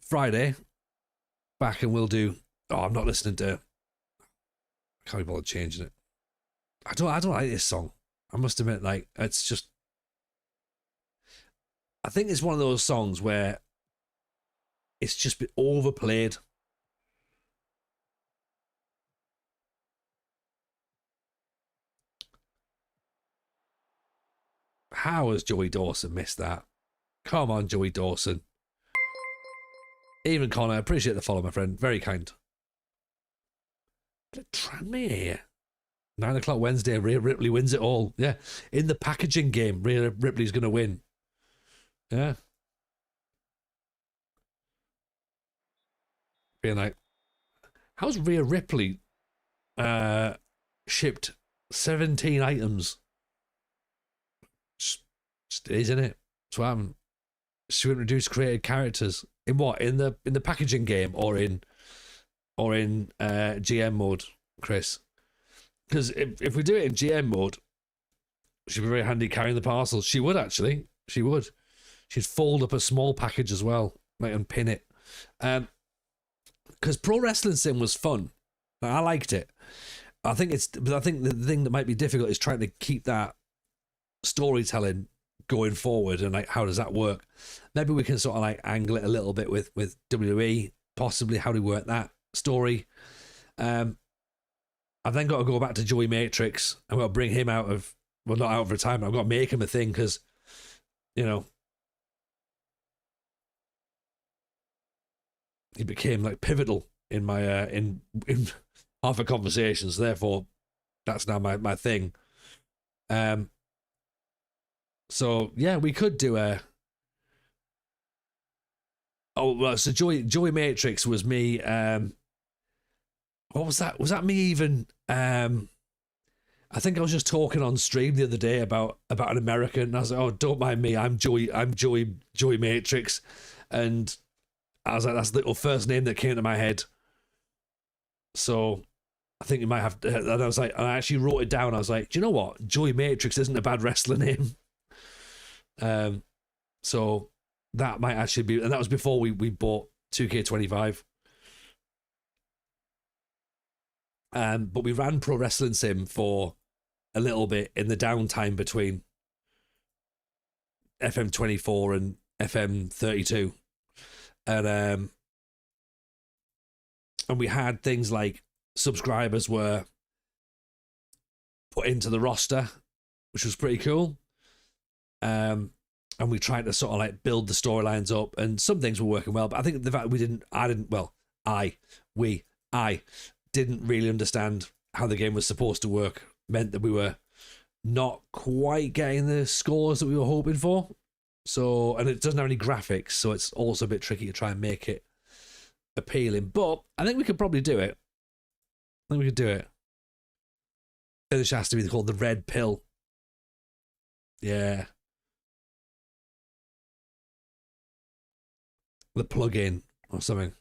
Friday, back and we'll do. Oh, I'm not listening to. I can't be bothered changing it. I don't like this song. I must admit, like, it's just. I think it's one of those songs where it's just been overplayed. How has Joey Dawson missed that? Come on, Joey Dawson. Even Connor, appreciate the follow, my friend. Very kind. Tranmere here. 9 o'clock Wednesday, Rhea Ripley wins it all. Yeah. In the packaging game, Rhea Ripley's going to win. Yeah. Being like, how's Rhea Ripley shipped 17 items? Just isn't it? That's what happened. She wouldn't reduce created characters. In what? In the packaging game or in GM mode, Chris? Because if we do it in GM mode, she'd be very handy carrying the parcels. She would actually. She would. She'd fold up a small package as well, like unpin it. Because Pro Wrestling Sim was fun. I liked it. I think the thing that might be difficult is trying to keep that storytelling going forward, and like, how does that work? Maybe we can sort of like angle it a little bit with WWE, possibly how to work that story. I've then got to go back to Joey Matrix. I've got to bring him out of, well, not out of retirement. I've got to make him a thing because, you know, he became like pivotal in my in half a conversations. Therefore, that's now my thing. So yeah, we could do a. Oh well, so Joey Matrix was me. What was that? Was that me even? I think I was just talking on stream the other day about an American. And I was like, oh, don't mind me. I'm Joey Matrix, and I was like, that's the little first name that came to my head. So I think you might have to, and I was like, I actually wrote it down. I was like, do you know what? Joey Matrix isn't a bad wrestler name. So that might actually be, and that was before we bought 2K25. But we ran Pro Wrestling Sim for a little bit in the downtime between FM24 and FM32. And we had things like subscribers were put into the roster, which was pretty cool. And we tried to sort of like build the storylines up, and some things were working well, but I think the fact I didn't really understand how the game was supposed to work meant that we were not quite getting the scores that we were hoping for. So, and it doesn't have any graphics, so it's also a bit tricky to try and make it appealing. But I think we could probably do it. I think we could do it. Finish has to be called the Red Pill. Yeah. The plug-in or something.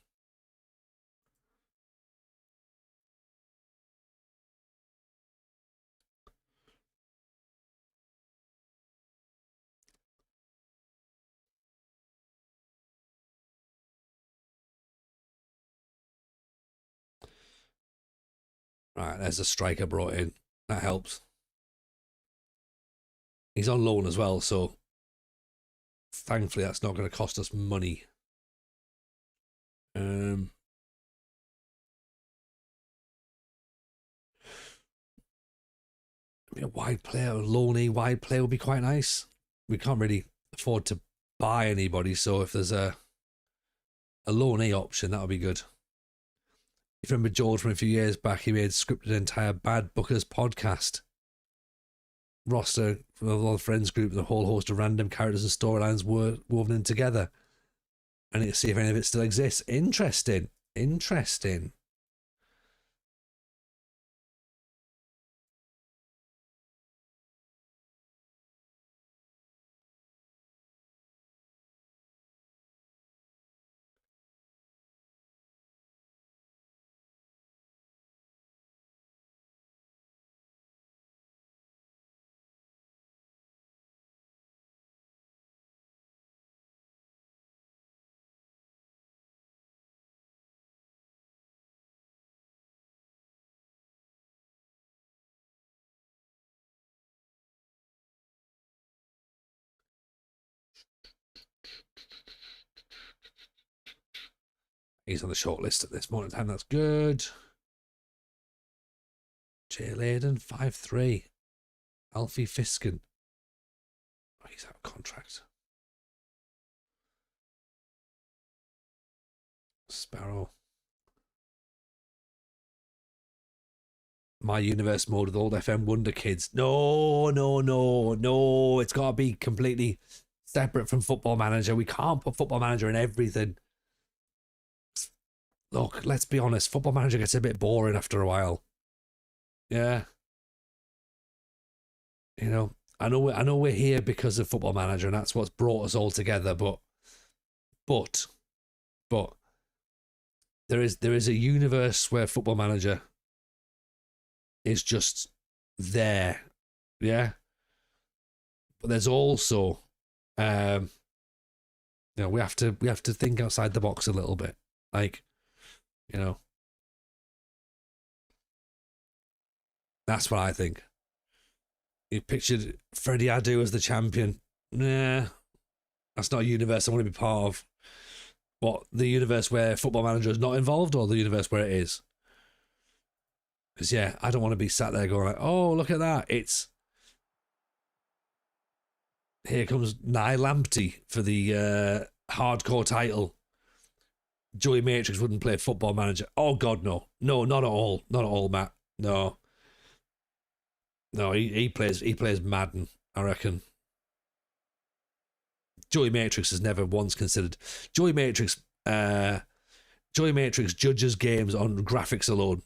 Right, there's a striker brought in. That helps. He's on loan as well, so thankfully that's not going to cost us money. A wide player, a loanee wide player would be quite nice. We can't really afford to buy anybody, so if there's a loanee option, that would be good. If you remember George from a few years back, he made scripted entire Bad Bookers podcast roster from a lot of friends group with a whole host of random characters and storylines were woven in together. I need to see if any of it still exists. Interesting. He's on the short list at this moment in time. That's good. Jay Layden, 5'3". Alfie Fiskin. he's out of contract. Sparrow. My universe mode with old FM Wonder Kids. No. It's got to be completely separate from Football Manager. We can't put Football Manager in everything. Look, let's be honest. Football Manager gets a bit boring after a while. Yeah. You know, I know we're here because of Football Manager, and that's what's brought us all together. But there is a universe where Football Manager is just there, yeah. But there's also, you know, we have to think outside the box a little bit, like, you know. That's what I think. You pictured Freddie Adu as the champion. Nah, that's not a universe I want to be part of. What, the universe where Football Manager is not involved, or the universe where it is? Because, yeah, I don't want to be sat there going like, oh, look at that. It's... Here comes Nye Lamptey for the hardcore title. Joey Matrix wouldn't play Football Manager. Oh, God, no. No, not at all. Not at all, Matt. No. No, he plays Madden, I reckon. Joey Matrix is never once considered. Joey Matrix judges games on graphics alone.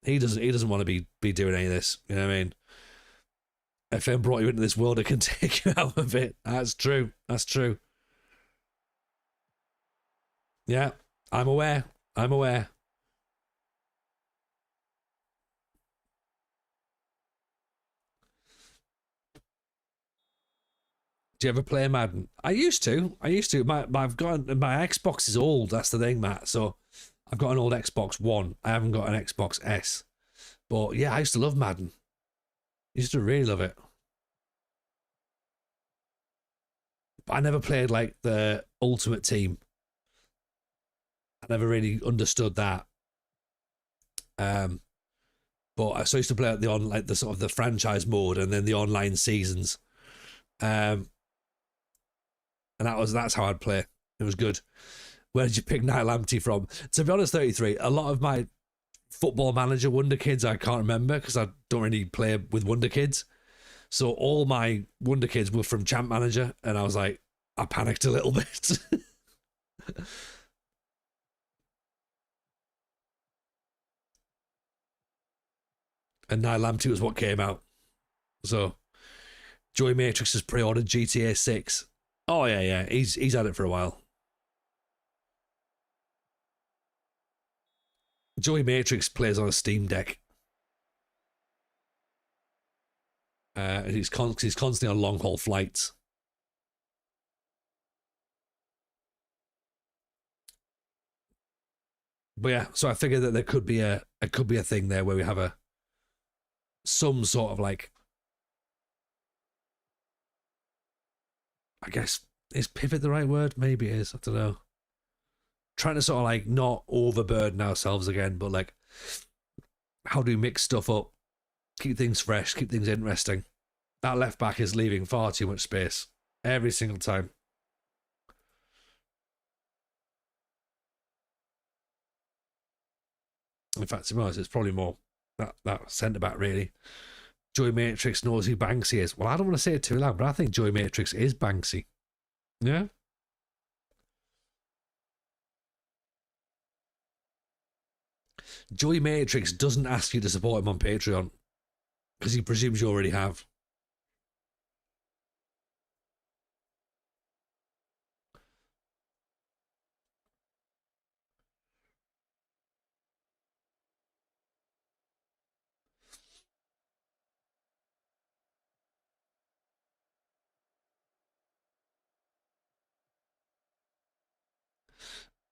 He doesn't want to be doing any of this. You know what I mean? FM brought you into this world, it can take you out of it. That's true. That's true. Yeah, I'm aware. Do you ever play Madden? I used to. My Xbox is old. That's the thing, Matt. So I've got an old Xbox One. I haven't got an Xbox S. But yeah, I used to love Madden. Used to really love it. But I never played like the Ultimate Team. I never really understood that. But I used to play the sort of the franchise mode and then the online seasons. And that's how I'd play. It was good. Where did you pick Night Lamptey from? To be honest, 33, a lot of my Football Manager Wonder Kids I can't remember because I don't really play with Wonder Kids. So all my Wonder Kids were from Champ Manager, and I was like, I panicked a little bit. And Night Lamptey was what came out. So Joey Matrix has pre-ordered GTA 6. Oh yeah. He's had it for a while. Joey Matrix plays on a Steam Deck. He's constantly on long haul flights. But yeah, so I figured that there could be a thing there where we have some sort of like, I guess, is pivot the right word? Maybe it is. I don't know. Trying to sort of like not overburden ourselves again, but like, how do we mix stuff up, keep things fresh, keep things interesting? That left back is leaving far too much space every single time. In fact, to be honest, it's probably more that centre back really. Joey Matrix knows who Banksy is. Well, I don't want to say it too loud, but I think Joey Matrix is Banksy. Yeah. Joey Matrix doesn't ask you to support him on Patreon because he presumes you already have.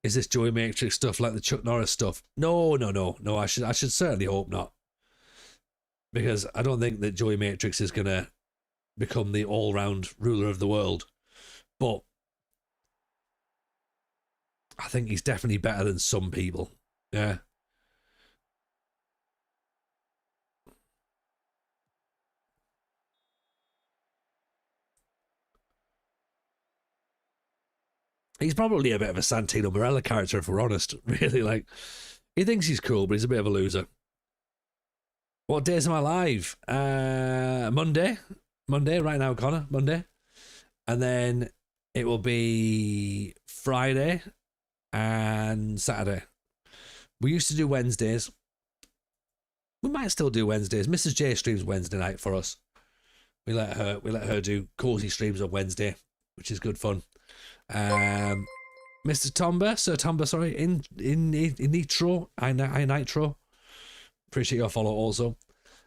Is this Joey Matrix stuff like the Chuck Norris stuff? No. I should certainly hope not, because I don't think that Joey Matrix is gonna become the all-round ruler of the world. But I think he's definitely better than some people. Yeah. He's probably a bit of a Santino Marella character, if we're honest. Really, like, he thinks he's cool, but he's a bit of a loser. What days am I live? Monday. Monday, right now, Connor. Monday. And then it will be Friday and Saturday. We used to do Wednesdays. We might still do Wednesdays. Mrs. J streams Wednesday night for us. We let her do cozy streams on Wednesday, which is good fun. Mr. Tomba, Sir Tomba, sorry, in Nitro, I Nitro. Appreciate your follow also.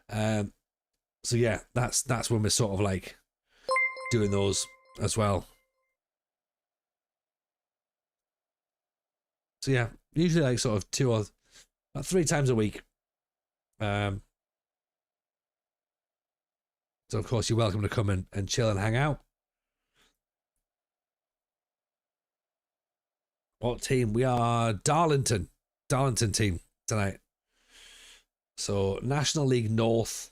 So yeah, that's when we're sort of like doing those as well. So yeah, usually like sort of 2 or 3 times a week. So of course you're welcome to come and chill and hang out. What team? We are Darlington team tonight. So National League North.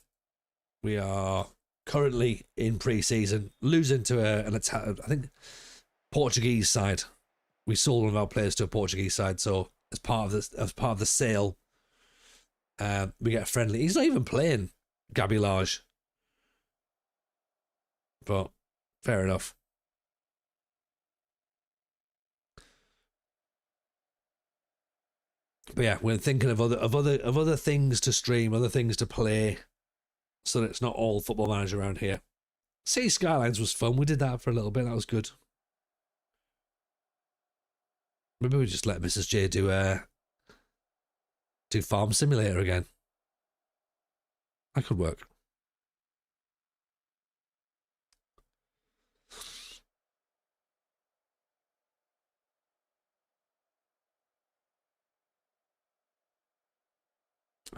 We are currently in pre-season, losing to an I think Portuguese side. We sold one of our players to a Portuguese side, so as part of the sale, we get a friendly. He's not even playing Gabilage, but fair enough. But yeah, we're thinking of other things to stream, other things to play, so that it's not all Football Manager around here. City Skylines was fun. We did that for a little bit. That was good. Maybe we just let Mrs. J do Farm Simulator again. That could work.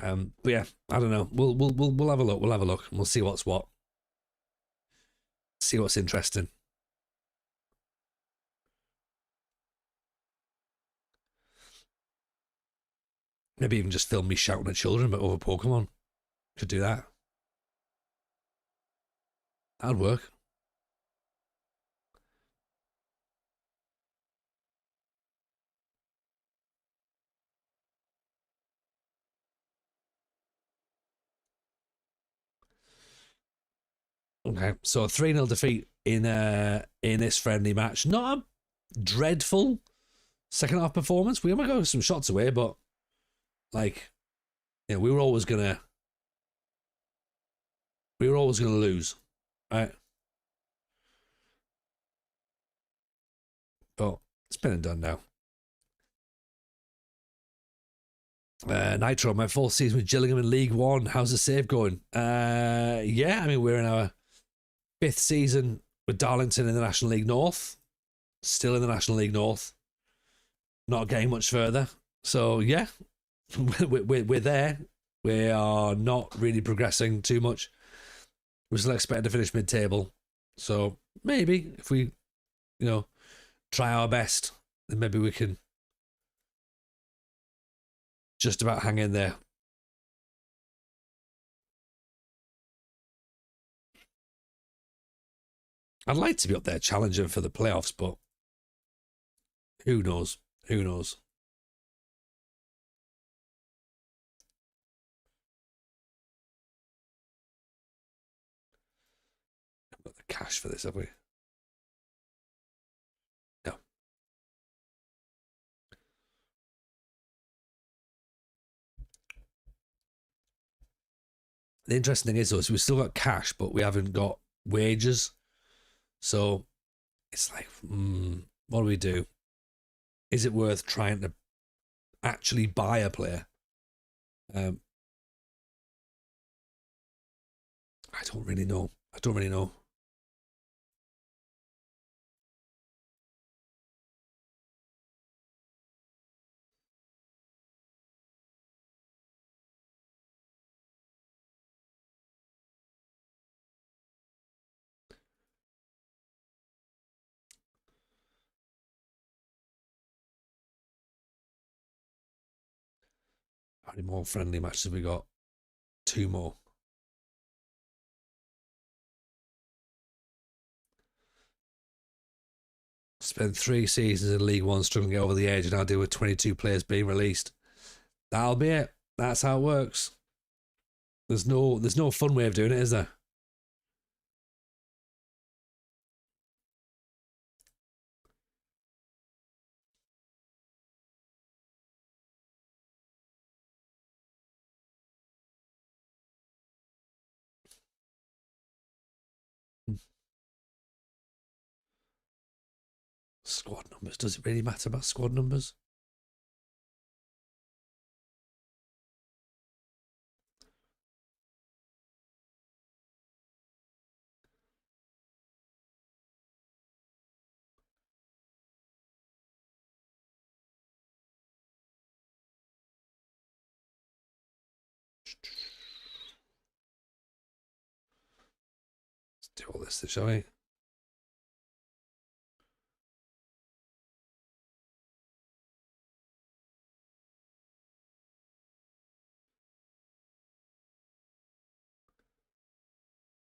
But yeah, I don't know. We'll have a look. We'll have a look, and we'll see what's what. See what's interesting. Maybe even just film me shouting at children but over Pokemon. Could do that. That'd work. Okay, so a 3-0 defeat in this friendly match. Not a dreadful second half performance. We might go some shots away, but like, you know, we were always gonna lose, right? But it's been and done now. Nitro, my full season with Gillingham in League One. How's the save going? Yeah, I mean, we're in our 5th season with Darlington in the National League North. Still in the National League North. Not getting much further. So, yeah, we're there. We are not really progressing too much. We're still expecting to finish mid-table. So, maybe if we, try our best, then maybe we can just about hang in there. I'd like to be up there challenging for the playoffs, but who knows? Who knows? I've got the cash for this, have we? No. The interesting thing is, though, is we've still got cash, but we haven't got wages. So it's like, what do we do? Is it worth trying to actually buy a player? I don't really know. How many more friendly matches have we got? 2 more. Spend 3 seasons in League One struggling to get over the edge, and I'll deal with 22 players being released. That'll be it. That's how it works. There's no fun way of doing it, is there? Squad numbers. Does it really matter about squad numbers? Let's do all this, shall we?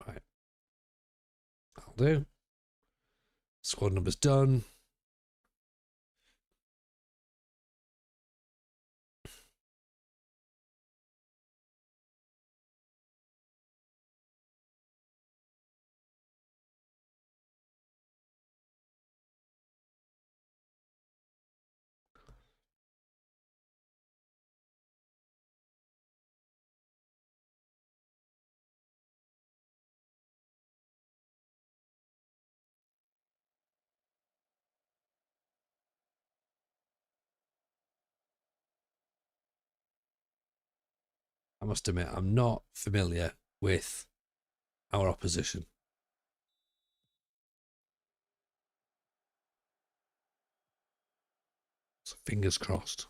Right. I'll do. Squad numbers done. I must admit, I'm not familiar with our opposition. So fingers crossed.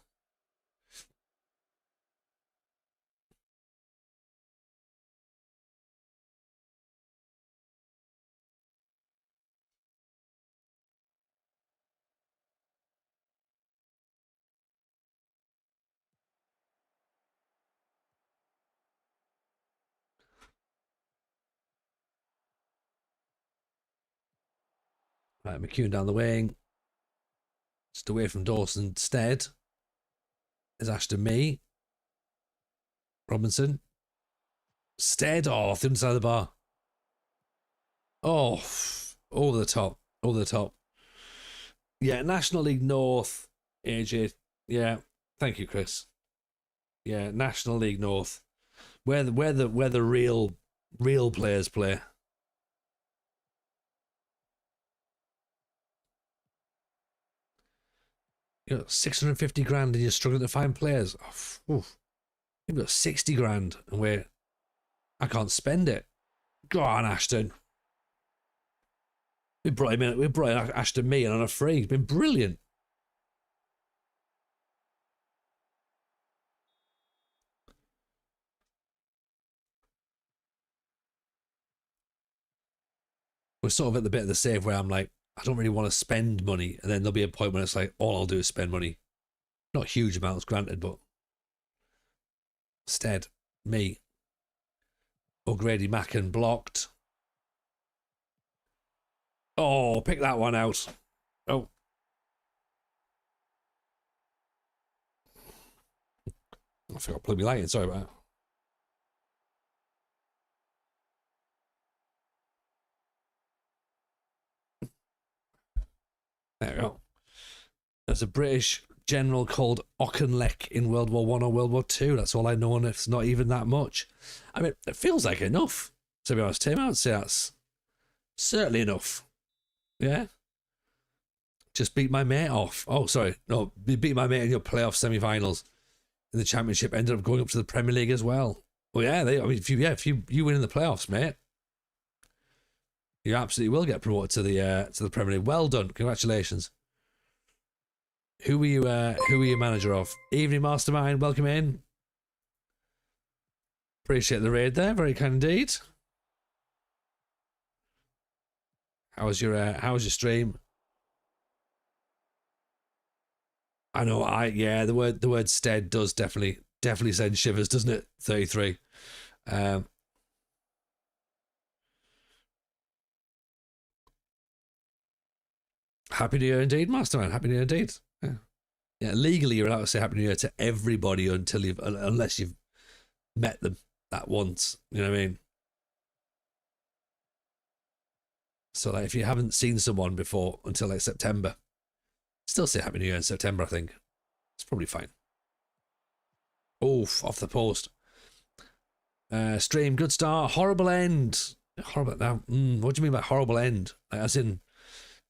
Right, McEwen down the wing. Just away from Dawson instead. Is Ashton Mee. Robinson. Stead off the inside of the bar. Oh, over the top. Over the top. Yeah, National League North. AJ. Yeah. Thank you, Chris. Yeah, National League North. Where the real players play. You got 650 grand and you're struggling to find players. Oh, you've got 60 grand and I can't spend it. Go on, Ashton. We brought him in. We brought Ashton Mee in on a free. He's been brilliant. We're sort of at the bit of the save where I'm like, I don't really want to spend money, and then there'll be a point when it's like, all I'll do is spend money. Not huge amounts, granted, but instead, me. O'Grady Macken blocked. Oh, pick that one out. Oh. I forgot to plug my light in. Sorry about that. There we go. There's a British general called Auchinleck in World War One or World War Two. That's all I know, and it's not even that much. I mean, it feels like enough, to be honest, Tim. I would say that's certainly enough. Yeah? Just beat my mate off. Oh, sorry. No, beat my mate in your playoff semi-finals. In the Championship, ended up going up to the Premier League as well. Well, yeah, if you win in the playoffs, mate, you absolutely will get promoted to the Premier League. Well done, congratulations. Who were you manager of? Evening Mastermind, welcome in. Appreciate the raid there, very kind indeed. How was your stream? I know, the word stead does definitely send shivers, doesn't it? 33. Happy New Year indeed, Masterman. Happy New Year indeed. Yeah, legally you're allowed to say Happy New Year to everybody unless you've met them that once. You know what I mean? So like, if you haven't seen someone before until like September, still say Happy New Year in September. I think it's probably fine. Oof, off the post. Stream, good start, horrible end. Horrible now. What do you mean by horrible end? Like, as in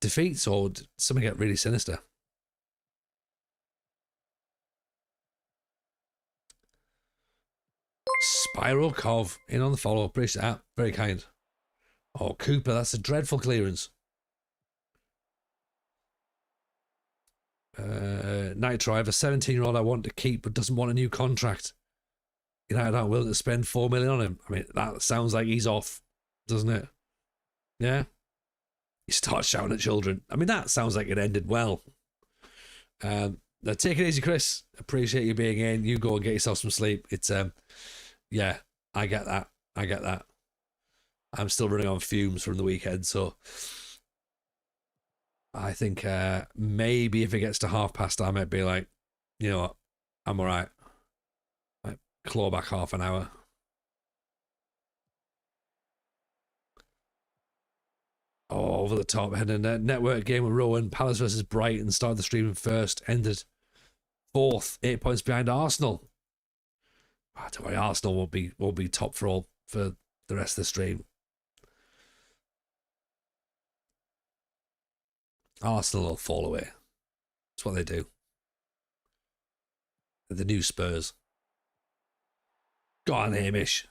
defeats, or did something get really sinister? Spiral Cov in on the follow. Appreciate that. Very kind. Oh, Cooper, that's a dreadful clearance. Nitro, I have a 17-year-old I want to keep but doesn't want a new contract. United aren't willing to spend $4 million on him. I mean, that sounds like he's off, doesn't it? Yeah. You start shouting at children. I mean, that sounds like it ended well. Now take it easy, Chris. Appreciate you being in. You go and get yourself some sleep. It's yeah, I get that. I'm still running on fumes from the weekend, so I think maybe if it gets to past, I might be like, you know what, I'm all right. Like, claw back half an hour. Oh, over the top. Had a network game with Rowan. Palace versus Brighton. Started the stream first. Ended fourth. 8 points behind Arsenal. Oh, don't worry, Arsenal won't be top for the rest of the stream. Arsenal will fall away. That's what they do. They're the new Spurs. Go on, Hamish.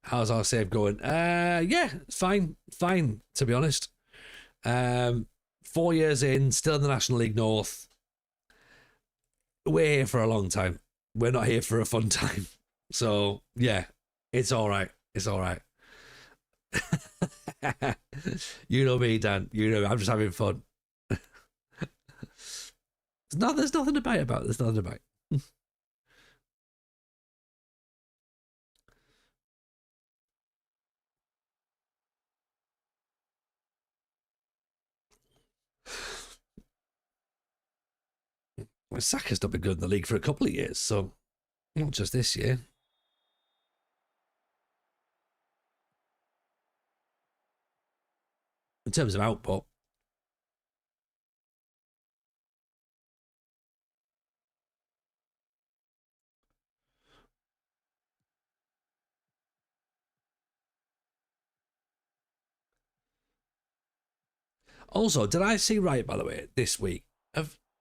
How's our save going? Yeah, fine, to be honest. 4 years in, still in the National League North. We're here for a long time. We're not here for a fun time. So, yeah, it's all right. It's all right. You know me, Dan. You know me. I'm just having fun. There's nothing to bite about. There's nothing to bite. Well, Saka's not been good in the league for a couple of years, so not just this year. In terms of output. Also, did I see right, by the way, this week,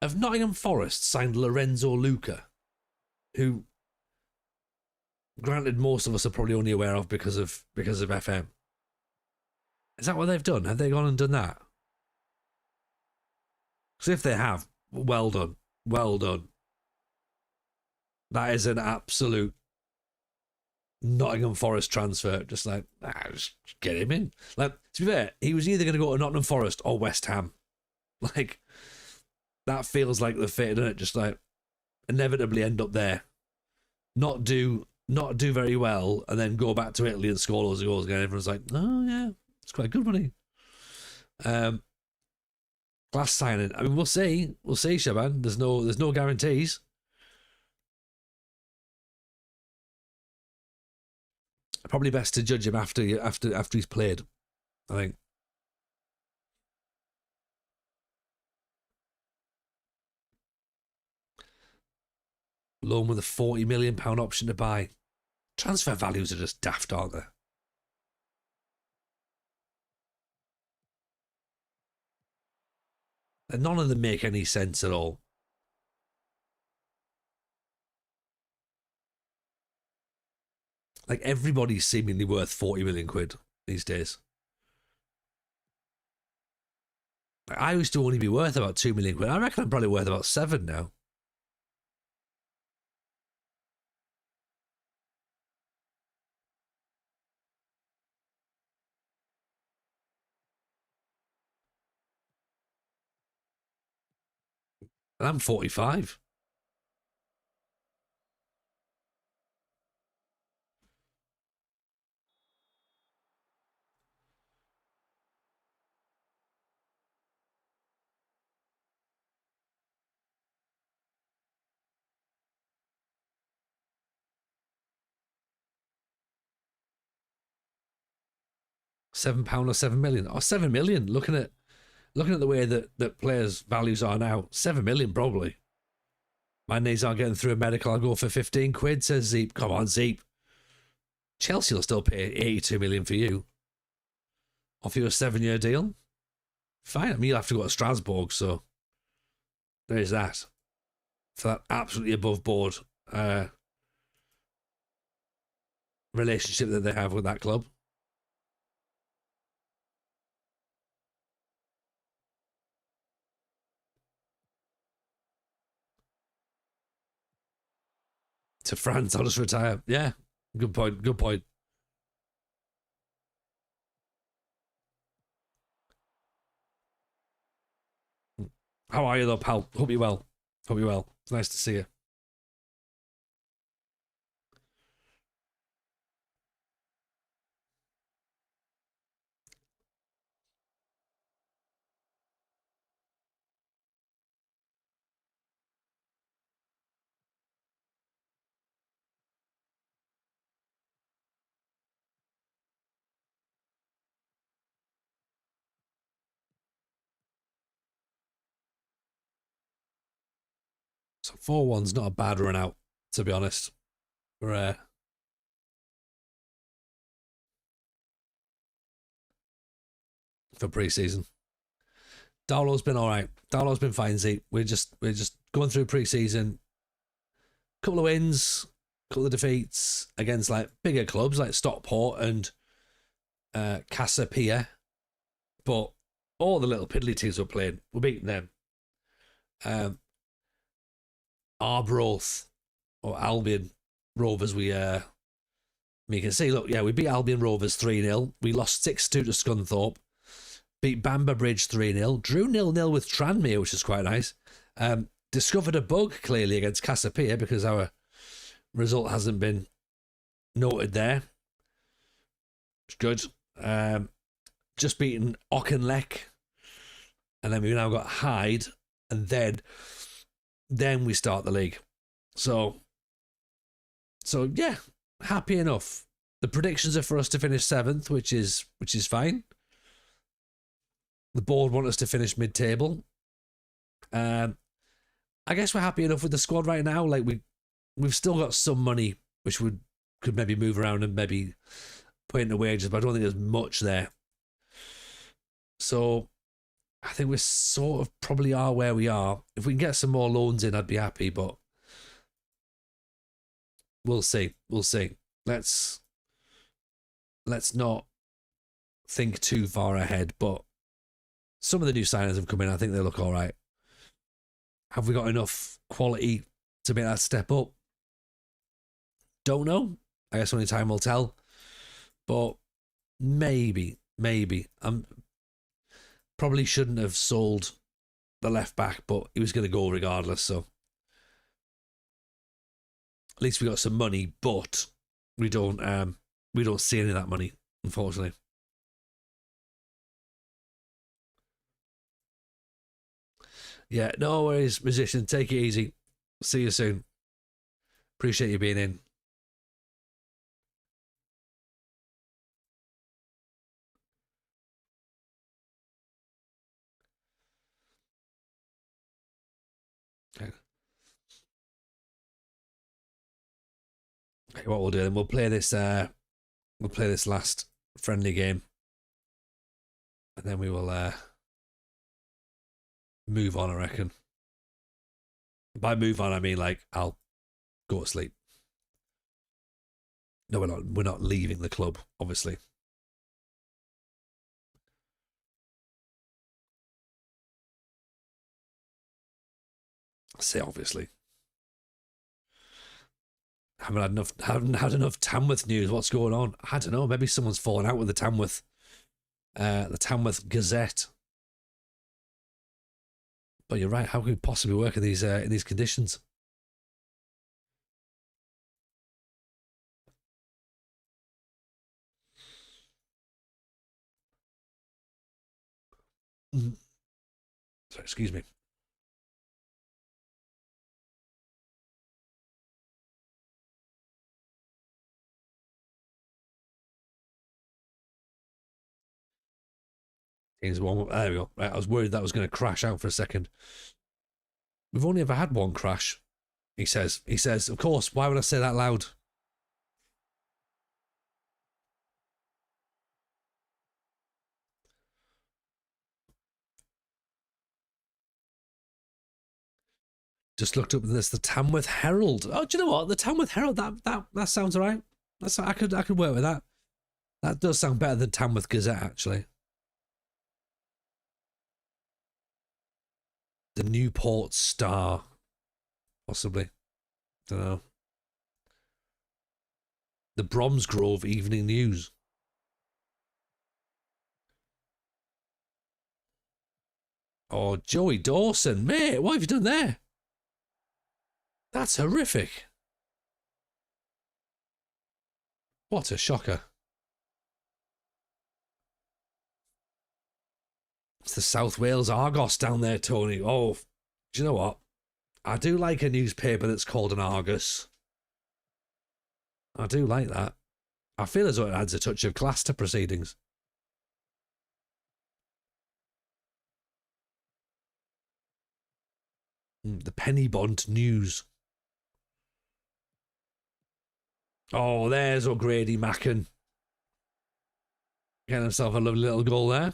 of Nottingham Forest signed Lorenzo Luca, who, granted, most of us are probably only aware of because of FM. Is that what they've done? Have they gone and done that? Because if they have, well done. Well done. That is an absolute Nottingham Forest transfer. Just like, just get him in. Like, to be fair, he was either going to go to Nottingham Forest or West Ham. Like, that feels like the fit, doesn't it? Just like, inevitably end up there. Not do very well, and then go back to Italy and score loads of goals again. Everyone's like, oh yeah, it's quite good money. Glass signing. I mean, we'll see, Shaban. There's no guarantees. Probably best to judge him after he's played, I think. Loan with a £40 million option to buy. Transfer values are just daft, aren't they? And none of them make any sense at all. Like, everybody's seemingly worth 40 million quid these days. I used to only be worth about 2 million quid. I reckon I'm probably worth about 7 now. And I'm 45. £7 or 7 million or 7 million. Looking at the way that players' values are now, 7 million probably. My knees aren't getting through a medical. I'll go for 15 quid, says Zeep. Come on, Zeep. Chelsea will still pay 82 million for you. Offer you a 7-year deal. Fine. I mean, you'll have to go to Strasbourg, so there's that. For that absolutely above board relationship that they have with that club. To France, I'll just retire. Yeah, good point. Good point. How are you though, pal? Hope you're well. Hope you're well. It's nice to see you. So 4-1's not a bad run out, to be honest. For pre-season. Darlow's been all right. Darlow's been fine, Zeke. We're just going through pre-season. Couple of wins, couple of defeats against like bigger clubs like Stockport and Casapia. But all the little piddly teams we're playing, we're beating them. Arbroath or Albion Rovers, we can see, look, yeah, we beat Albion Rovers 3-0. We lost 6-2 to Scunthorpe. Beat Bamber Bridge 3-0. Drew 0-0 with Tranmere, which is quite nice. Discovered a bug, clearly, against Casapia because our result hasn't been noted there. It's good. Just beaten Auchinleck. And then we've now got Hyde. And then we start the league. So yeah, happy enough. The predictions are for us to finish 7th, which is fine. The board want us to finish mid-table. I guess we're happy enough with the squad right now. Like we've still got some money which could maybe move around and maybe put into wages, but I don't think there's much there. So I think we sort of probably are where we are. If we can get some more loans in, I'd be happy, but we'll see. We'll see. Let's not think too far ahead, but some of the new signings have come in. I think they look all right. Have we got enough quality to make that step up? Don't know. I guess only time will tell. But maybe. I'm probably shouldn't have sold the left back, but he was going to go regardless. So at least we got some money, but we don't see any of that money, unfortunately. Yeah, no worries, musician. Take it easy. See you soon. Appreciate you being in. Okay, what we'll do then, we'll play this last friendly game, and then we will move on, I reckon. By move on, I mean like I'll go to sleep. No, we're not leaving the club, obviously. I say obviously. Haven't had enough Tamworth news. What's going on? I don't know. Maybe someone's fallen out with the Tamworth Gazette. But you're right. How can we possibly work in these conditions? Sorry, excuse me. There we go. Right, I was worried that was going to crash out for a second. We've only ever had one crash, he says. He says, of course, why would I say that loud? Just looked up this, the Tamworth Herald. Oh, do you know what? The Tamworth Herald, that sounds all right. I could work with that. That does sound better than Tamworth Gazette, actually. The Newport Star, possibly. Don't know. The Bromsgrove Evening News. Oh, Joey Dawson, mate, what have you done there? That's horrific. What a shocker. It's the South Wales Argos down there, Tony. Oh, do you know what? I do like a newspaper that's called an Argus. I do like that. I feel as though it adds a touch of class to proceedings. The Penny Bond News. Oh, there's O'Grady Macken. Getting himself a lovely little goal there.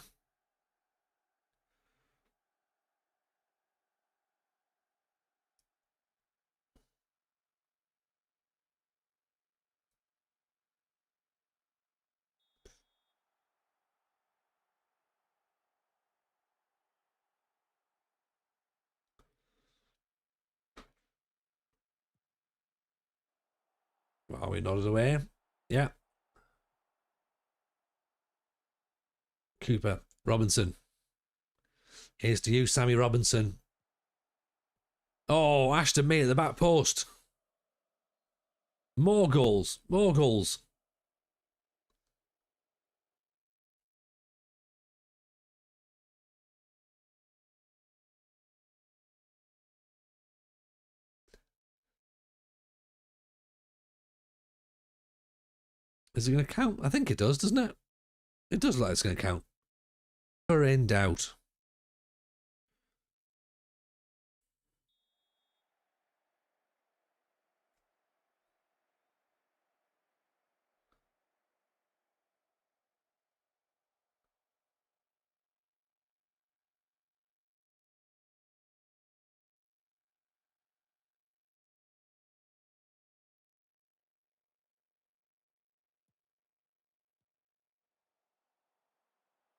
Are we nodded away? Yeah. Cooper. Robinson. Here's to you, Sammy Robinson. Oh, Ashton May at the back post. More goals. More goals. Is it going to count? I think it does, doesn't it? It does look like it's going to count. We're in doubt.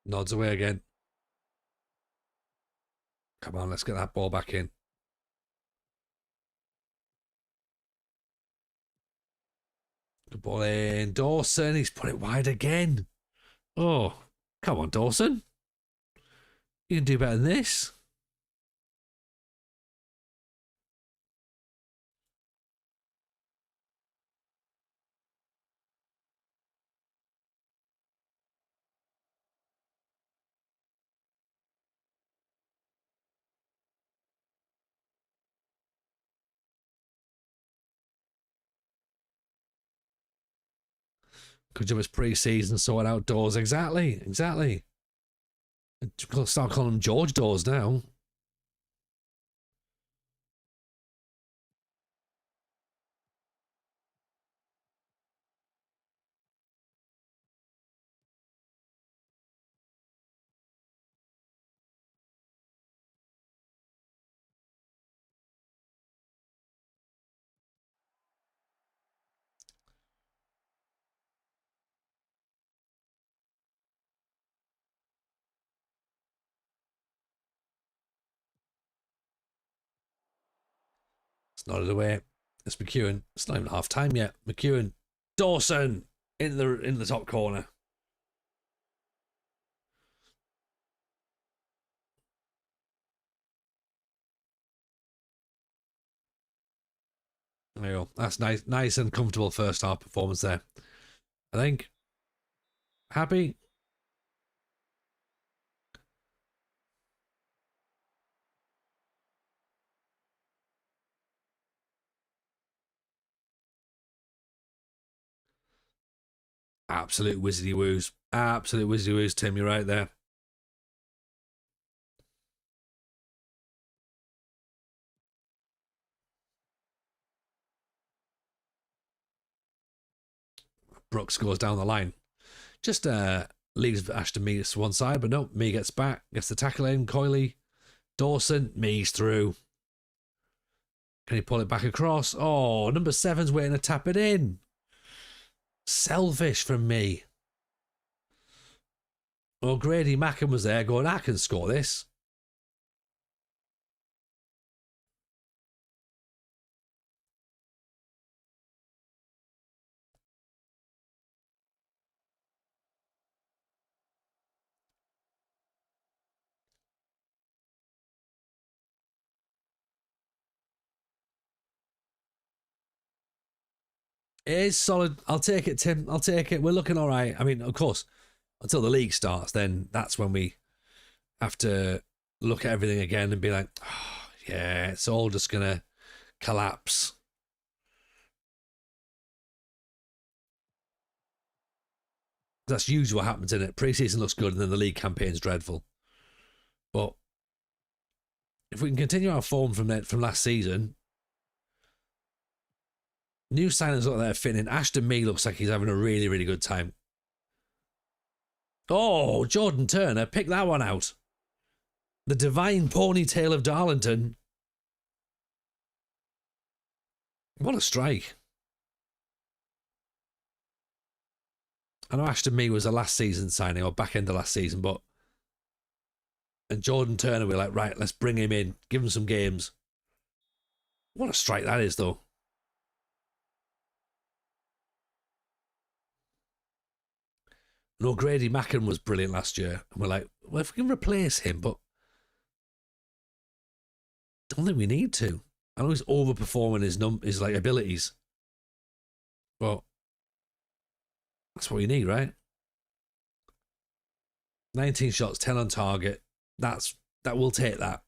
Nods away again. Come on, let's get that ball back in. Good ball in. Dawson, he's put it wide again. Oh, come on, Dawson. You can do better than this. Good job it's pre-season, sorting out Doors. Exactly. Start calling him George Doors now. It's nodded away. It's McEwen. It's not even half time yet. McEwen. Dawson in the top corner. There you go. That's nice and comfortable first half performance there. I think. Happy? Absolute wizardy woos. Absolute wizardy woos, Tim. You're right there. Brooks goes down the line. Just leaves Ashton Mees to one side, but no, Mee gets back, gets the tackle in. Coyley, Dawson, Mees through. Can he pull it back across? Oh, number 7's waiting to tap it in. Selfish from me. Oh, Grady Mackin was there going, I can score this. It is solid. I'll take it, Tim. I'll take it. We're looking all right. I mean, of course, until the league starts, then that's when we have to look at everything again and be like, oh, yeah, it's all just going to collapse. That's usually what happens in it. Pre-season looks good and then the league campaign's dreadful. But if we can continue our form from last season, new signings look like they're fitting in. Ashton Mee looks like he's having a really, really good time. Oh, Jordan Turner, pick that one out. The divine ponytail of Darlington. What a strike. I know Ashton Mee was a last season signing or back end of last season, but and Jordan Turner, we're like, right, let's bring him in, give him some games. What a strike that is, though. No, Grady Mackin was brilliant last year. And we're like, well, if we can replace him, but I don't think we need to. I know he's overperforming his like abilities. Well, that's what you need, right? 19 shots, 10 on target. That will take that.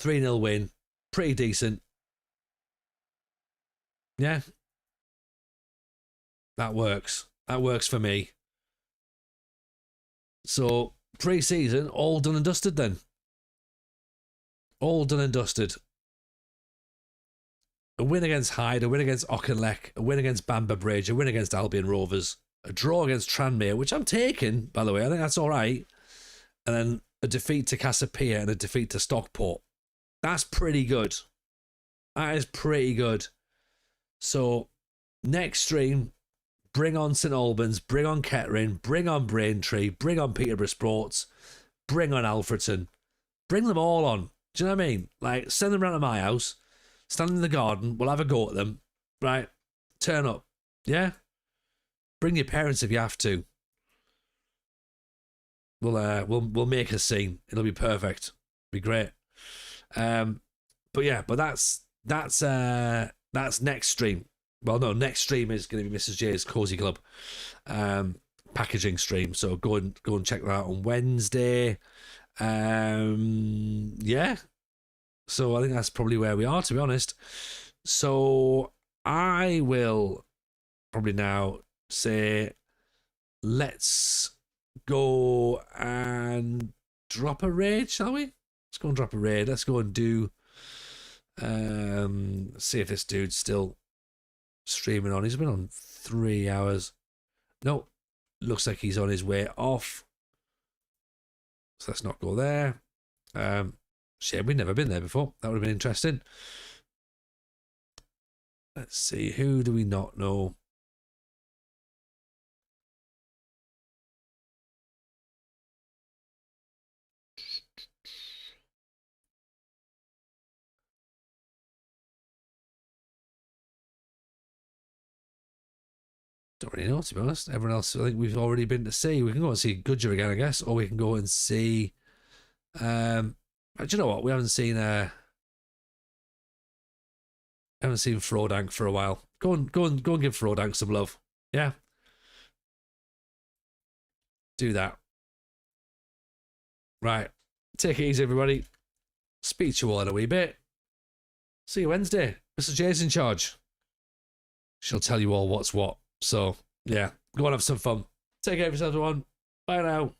3-0 win. Pretty decent. Yeah. That works. That works for me. So, pre-season, all done and dusted then. All done and dusted. A win against Hyde, a win against Auchinleck, a win against Bamber Bridge, a win against Albion Rovers, a draw against Tranmere, which I'm taking, by the way. I think that's all right. And then a defeat to Cassiopeia and a defeat to Stockport. That's pretty good. That is pretty good. So, next stream, bring on St Albans, bring on Kettering, bring on Braintree, bring on Peterborough Sports, bring on Alfreton. Bring them all on. Do you know what I mean? Like, send them round to my house, stand in the garden, we'll have a go at them. Right? Turn up. Yeah? Bring your parents if you have to. We'll make a scene. It'll be perfect. Be great. But that's next stream. Well, no, next stream is going to be Mrs. J's Cozy Club packaging stream. So go and check that out on Wednesday. Yeah. So I think that's probably where we are, to be honest. So I will probably now say, let's go and drop a raid, shall we? Let's go and drop a raid. Let's go and do see if this dude's still streaming on. He's been on 3 hours. No, looks like he's on his way off. So let's not go there. Shame we've never been there before. That would have been interesting. Let's see, who do we not know? Don't really know, to be honest. Everyone else, I think we've already been to see. We can go and see Goodger again, I guess, or we can go and see. Do you know what? We haven't seen. Haven't seen Frodank for a while. Go and give Frodank some love. Yeah. Do that. Right. Take it easy, everybody. Speak to you all in a wee bit. See you Wednesday. Mr. Jay's in charge. She'll tell you all what's what. So, yeah. Go and have some fun. Take care of yourself, everyone. Bye now.